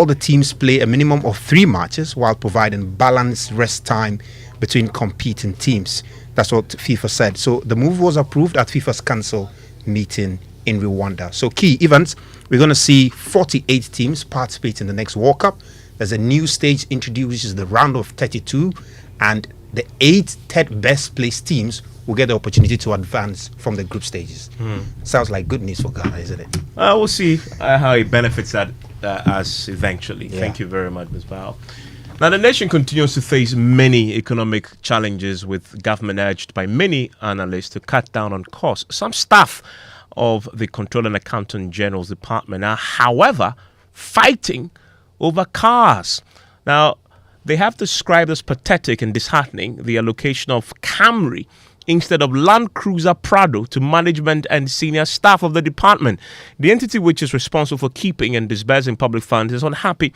the teams play a minimum of 3 matches while providing balanced rest time between competing teams. That's what FIFA said. So the move was approved at FIFA's council meeting in Rwanda. So key events, we're going to see 48 teams participate in the next World Cup. There's a new stage introduced, which is the round of 32, and the 8 3rd best placed teams will get the opportunity to advance from the group stages. Sounds like good news for Ghana, isn't it? We'll see how it benefits us eventually. Yeah. Thank you very much, Ms. Bao. Now, the nation continues to face many economic challenges, with government urged by many analysts to cut down on costs. Some staff of the Controller and Accountant General's Department are, however, fighting over cars. Now, they have described as pathetic and disheartening the allocation of Camry instead of Land Cruiser Prado to management and senior staff of the department. The entity which is responsible for keeping and disbursing public funds is unhappy,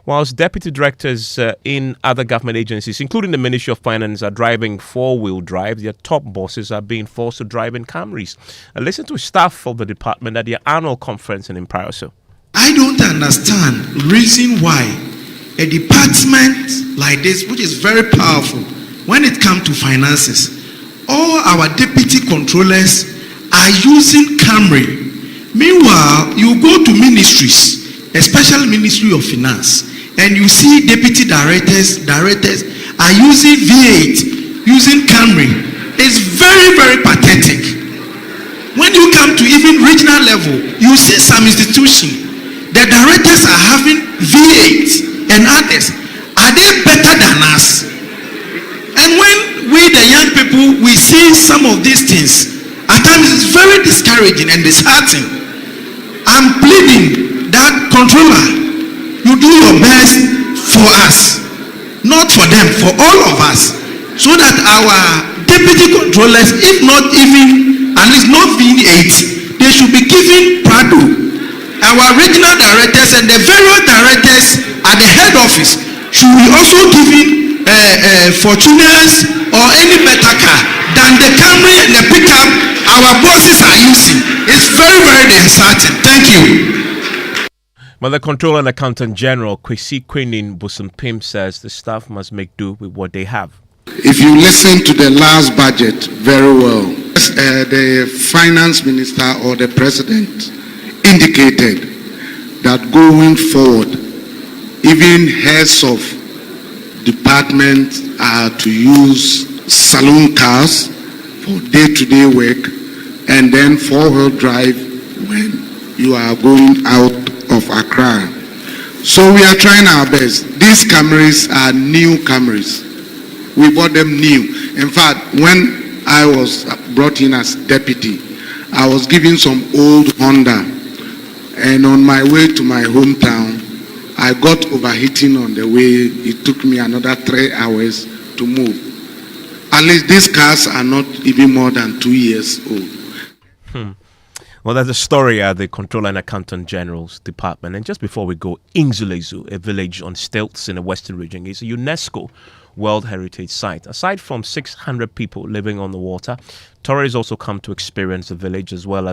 whilst deputy directors in other government agencies, including the Ministry of Finance, are driving 4-wheel drive. Their top bosses are being forced to drive in Camrys. Listen to staff of the department at their annual conference in Imparaso. I don't understand the reason why a department like this, which is very powerful when it comes to finances, all our deputy controllers are using Camry. Meanwhile, you go to ministries, especially Ministry of Finance, and you see deputy directors are using V8, using Camry. is very, very pathetic. When you come to even regional level, you see some institutions, the directors are having V8 and others. Are they better than us? And when we, the young people, we see some of these things, at times it's very discouraging and disheartening. I'm pleading that controller, you do your best for us, not for them, for all of us, so that our deputy controllers, if not even at least not V8, they should be given Prado. Our regional directors and the various directors at the head office should be also given Fortuners or any better car than the Camry and the pickup our bosses are using. It's very, very disheartening. Thank you. But the Controller and Accountant General, Kwesi Quinin Busumpim, says the staff must make do with what they have. If you listen to the last budget very well, the finance minister or the president indicated that going forward, even heads of departments are to use saloon cars for day-to-day work and then four-wheel drive when you are going out of Accra. So we are trying our best. These Camrys are new Camrys. We bought them new. In fact, when I was brought in as deputy, I was given some old Honda, and on my way to my hometown, I got overheating on the way. It took me another 3 hours to move. At least these cars are not even more than 2 years old. Well, there's a story at the Controller and Accountant General's Department. And just before we go, Ingzulezu, a village on stilts in the Western region, is a UNESCO World Heritage Site. Aside from 600 people living on the water, tourists also come to experience the village as well as